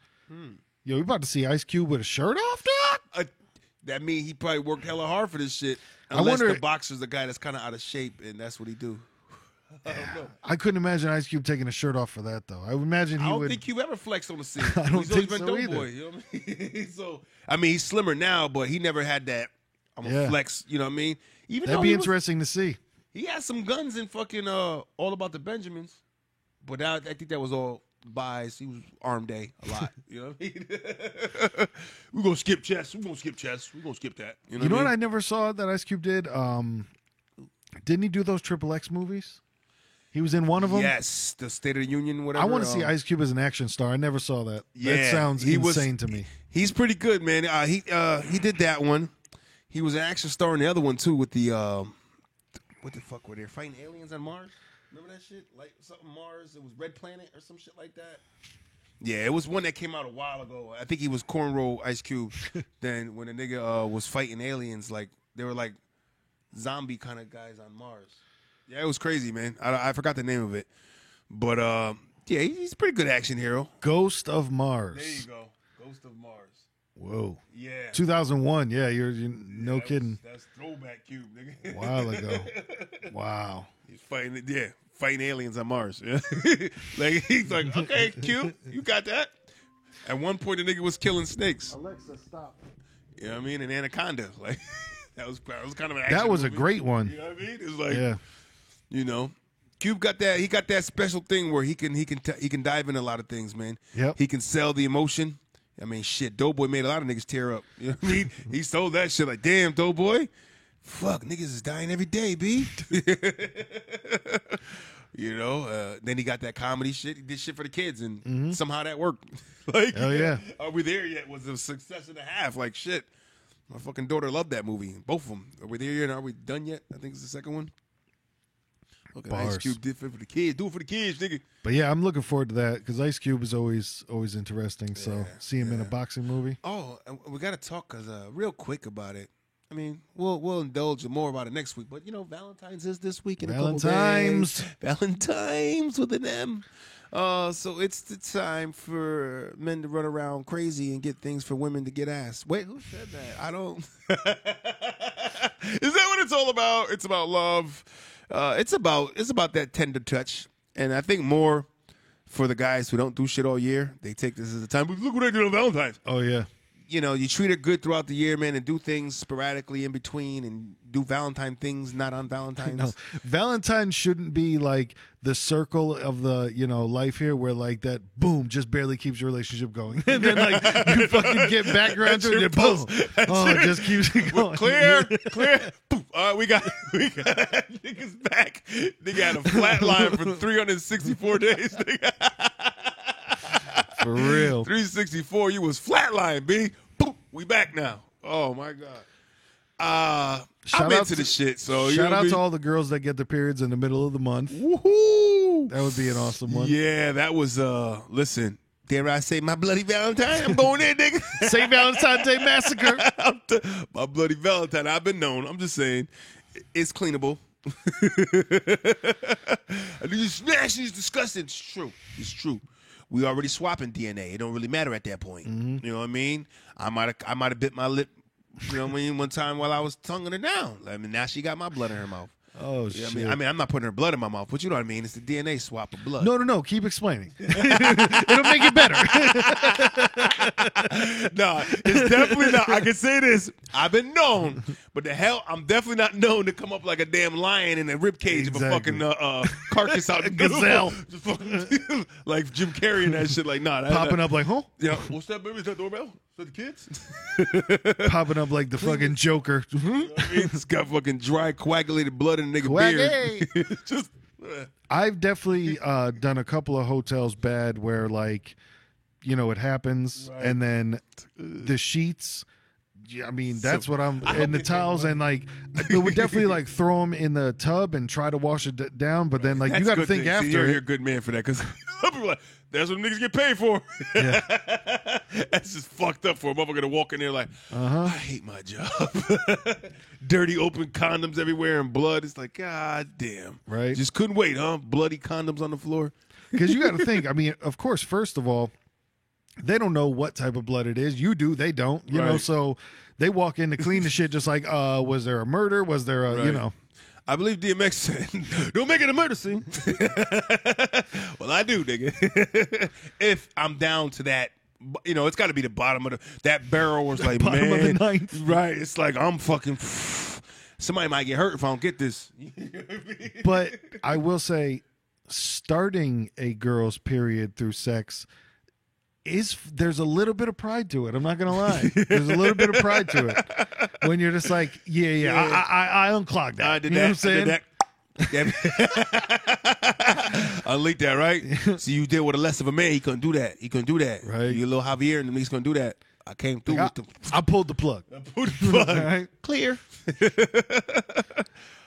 S1: Yo, we about to see Ice Cube with a shirt off, dog?
S2: That means he probably worked hella hard for this shit.
S1: I
S2: Unless
S1: wonder-
S2: the boxer's the guy that's kind of out of shape, and that's what he do. I don't know.
S1: I couldn't imagine Ice Cube taking a shirt off for that, though. I would imagine he
S2: I don't
S1: would.
S2: think Cube ever flexed on the scene.
S1: I don't
S2: He's always
S1: think
S2: been
S1: so
S2: dope
S1: either.
S2: boy. You know what I mean? So I mean, he's slimmer now, but he never had that. I'm gonna
S1: Yeah.
S2: flex. You know what I mean? Even
S1: That'd
S2: though
S1: be
S2: he was-
S1: interesting to see.
S2: He had some guns in fucking All About the Benjamins, but I think that was all buys. He was armed day a lot. You know what I mean? We're gonna skip chess. We're gonna skip chess. We're gonna skip that. You know,
S1: You know what
S2: I
S1: I
S2: mean?
S1: never saw that Ice Cube did? Didn't he do those Triple X movies? He was in one of them.
S2: Yes, the State of the Union, whatever.
S1: I want to see Ice Cube as an action star. I never saw that. That
S2: Yeah,
S1: sounds
S2: he was-
S1: insane to me.
S2: He's pretty good, man. He did that one. He was an action star in the other one too with the what the fuck were they fighting aliens on Mars? Remember that shit? Like something Mars. It was Red Planet or some shit like that. Yeah, it was one that came out a while ago. I think he was Cornrow Ice Cube. Then when the nigga was fighting aliens, like they were like zombie kind of guys on Mars. Yeah, it was crazy, man. I forgot the name of it, but yeah, he's a pretty good action hero.
S1: Ghost of Mars.
S2: There you go, Ghost of Mars.
S1: Whoa.
S2: Yeah,
S1: 2001. Yeah, you're no kidding.
S2: That's throwback Cube, nigga.
S1: A while ago. Wow.
S2: He's fighting, fighting aliens on Mars. Yeah. Like he's like, okay, Cube, you got that. At one point, the nigga was killing snakes.
S1: Alexa, stop.
S2: You know what I mean? An anaconda. Like that was kind of an action
S1: That was a
S2: movie.
S1: great one.
S2: You know what I mean? It's like,
S1: Yeah.
S2: you know, Cube got that. He got that special thing where he can dive in a lot of things, man.
S1: Yep.
S2: He can sell the emotion. I mean, shit. Doughboy made a lot of niggas tear up. You know what I mean? He sold that shit like, damn, Doughboy. Fuck, niggas is dying every day, B. You know. Then he got that comedy shit. He did shit for the kids, and somehow that worked. Like,
S1: hell yeah.
S2: Are we there yet? Was a success and a half. Like shit. My fucking daughter loved that movie. Both of them. Are we there yet? Are we done yet? I think it's the second one. Look, Ice Cube did it for the kids. Do it for the kids, nigga.
S1: But yeah, I'm looking forward to that because Ice Cube is always interesting. So see him in a boxing movie.
S2: Oh, and we got to talk real quick about it. I mean, we'll indulge more about it next week. But you know, Valentine's is this week in a couple days. Valentine's with an M. So it's the time for men to run around crazy and get things for women to get ass. Wait, who said that? I don't. Is that what it's all about? It's about love. It's about that tender touch, and I think more for the guys who don't do shit all year. They take this as a time. Look what I did on Valentine's.
S1: Oh yeah.
S2: You know, you treat her good throughout the year, man, and do things sporadically in between, and do Valentine things not on Valentine's.
S1: No, Valentine's shouldn't be like the circle of the life here, where like that boom just barely keeps your relationship going, and then like you fucking get background to it, and boom, it just keeps it going.
S2: Clear. All right, we got niggas back. Nigga had a flat line for 364 days. Nigga.
S1: For real.
S2: 364, you was flatline, B. Boop, we back now. Oh my God. I'm into the shit. So
S1: shout out to all the girls that get their periods in the middle of the month.
S2: Woohoo!
S1: That would be an awesome one.
S2: Yeah, that was listen. Dare I say my bloody Valentine? I'm going in, nigga.
S1: St. Valentine's Day Massacre.
S2: My bloody Valentine. I've been known. I'm just saying, it's cleanable. And you smash these disgusting. It's true. It's true. We already swapping DNA. It don't really matter at that point. You know what I mean? I might have bit my lip. You know what I mean? One time while I was tonguing her down. I mean, now she got my blood in her mouth.
S1: Oh,
S2: shit.
S1: shit.
S2: I mean, I'm not putting her blood in my mouth, but you know what I mean? It's the DNA swap of blood.
S1: No. Keep explaining. It'll make it better.
S2: No, it's definitely not. I can say this. I've been known, but the hell, I'm definitely not known to come up like a damn lion in a rib cage of a fucking carcass out the
S1: gazelle.
S2: Just fucking, like Jim Carrey and that shit. Like, nah.
S1: Popping up like, huh?
S2: Yeah. What's that, baby? Is that doorbell? Is that the kids?
S1: Popping up like the fucking Joker.
S2: You know what I mean? It's got fucking dry, coagulated blood in the nigga beard. Just.
S1: I've definitely done a couple of hotels bad where, like, it happens, right. And then the sheets. I mean, that's what I'm. And the towels, and like, it would definitely like throw them in the tub and try to wash it down. But then, like, you got to think after.
S2: See, you're a good man for that, because people like, that's what niggas get paid for. Yeah. That's just fucked up for a motherfucker to walk in there like, I hate my job. Dirty open condoms everywhere and blood. It's like, God damn.
S1: Right.
S2: Just couldn't wait, huh? Bloody condoms on the floor.
S1: Because you got to think. I mean, of course, first of all, they don't know what type of blood it is. You do. They don't. You know, so they walk in to clean the shit just like, was there a murder? Was there a,
S2: I believe DMX said, don't make it a murder scene. Well, I do, nigga. If I'm down to that, it's got to be the bottom of that barrel was like,
S1: bottom
S2: man.
S1: Of the ninth.
S2: Right. It's like, I'm fucking, somebody might get hurt if I don't get this.
S1: But I will say, starting a girl's period through sex, there's a little bit of pride to it. I'm not gonna lie. There's a little bit of pride to it when you're just like, I unclogged that.
S2: I did
S1: you
S2: that.
S1: Know what I'm saying?
S2: Unleak that, right? So you did with a less of a man. He couldn't do that.
S1: Right.
S2: You little Javier, and he's gonna do that. I came through with the.
S1: I pulled the plug.
S2: Right. Clear.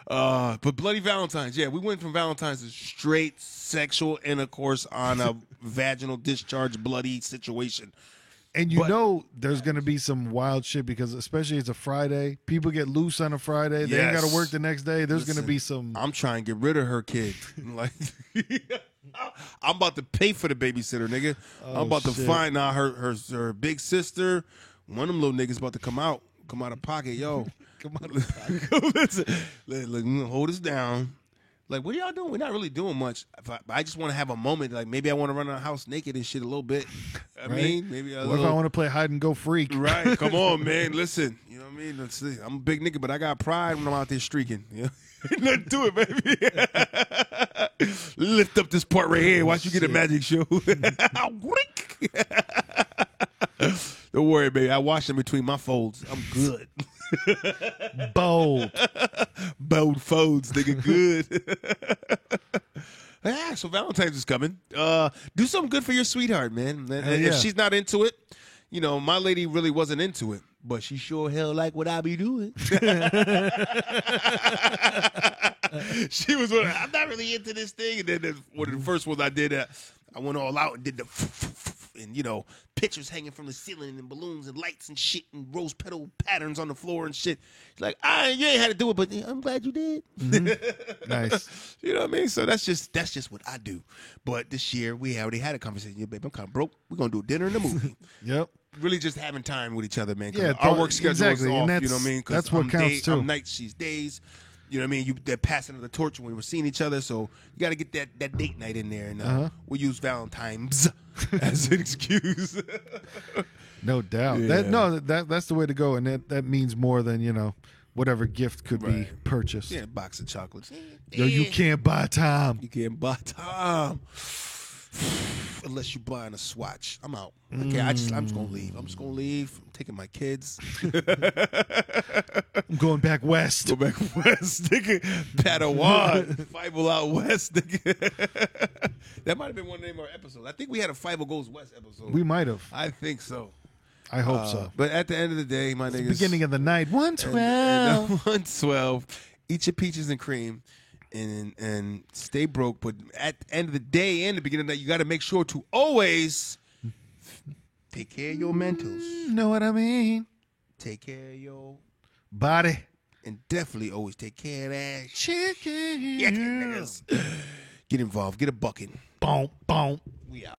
S2: But Bloody Valentine's, yeah, we went from Valentine's to straight sexual intercourse on a vaginal discharge bloody situation.
S1: And there's going to be some wild shit because especially it's a Friday. People get loose on a Friday. They ain't got to work the next day. There's going to be some.
S2: I'm trying to get rid of her kid. Like, I'm about to pay for the babysitter, nigga. I'm about to find out her big sister. One of them little niggas about to come out of pocket, yo.
S1: Come on,
S2: listen, hold us down. Like, what are y'all doing? We're not really doing much. I just want to have a moment. Like, maybe I want to run around the house naked and shit a little bit. I mean, maybe
S1: if I want to play hide and go freak?
S2: Right. Come on, man. Listen. You know what I mean? Let's see. I'm a big nigga, but I got pride when I'm out there streaking. You know? Nothing to it, baby. Lift up this part right here. Watch you get a
S1: Shit.
S2: magic show. Don't worry, baby. I wash them between my folds. I'm good.
S1: Bold.
S2: Bold folds, nigga, good. Yeah, so Valentine's is coming. Do something good for your sweetheart, man. And
S1: Hell yeah.
S2: if she's not into it, you know, my lady really wasn't into it, but she sure hell like what I be doing. She was, I'm not really into this thing. And then one of the first ones I did, I went all out and did the, and you know, pictures hanging from the ceiling and balloons and lights and shit and rose petal patterns on the floor and shit. She's like, you ain't had to do it, but I'm glad you did.
S1: Nice.
S2: You know what I mean? So that's just what I do. But this year we already had a conversation. Yeah, babe, I'm kind of broke. We're gonna do dinner and a movie.
S1: Yep.
S2: Really just having time with each other, man. 'Cause
S1: Yeah,
S2: our work schedule
S1: exactly,
S2: is
S1: and
S2: off. You know
S1: that's-
S2: what I mean? 'Cause
S1: that's what
S2: I'm
S1: counts, too.
S2: I'm nights, she's days. You know what I mean? They're passing of the torch when we're seeing each other, so you got to get that date night in there, and we'll use Valentine's as an excuse.
S1: No doubt.
S2: Yeah.
S1: That's the way to go, and that means more than, you know, whatever gift could be
S2: Right.
S1: purchased.
S2: Yeah, a box of chocolates.
S1: Yo, you can't buy time.
S2: You can't buy time unless you're buying a Swatch. I'm out. Okay, I'm just gonna leave. I'm I'm taking my kids.
S1: I'm going back west.
S2: Go back west, nigga. Padawan. Five out west, nigga. That might have been one name of our episode. I think we had a Five Goes West episode.
S1: We might have.
S2: I think so.
S1: I hope so.
S2: But at the end of the day, my niggas.
S1: Beginning of the night, 112.
S2: 112. Eat your peaches and cream. And stay broke, but at the end of the day and the beginning of the night, you got to make sure to always take care of your mentals,
S1: Know what I mean?
S2: take care of your,
S1: Body.
S2: and definitely always take care of that
S1: Chicken.
S2: shit, niggas. Get involved, get a bucket.
S1: Boom, boom.
S2: We out.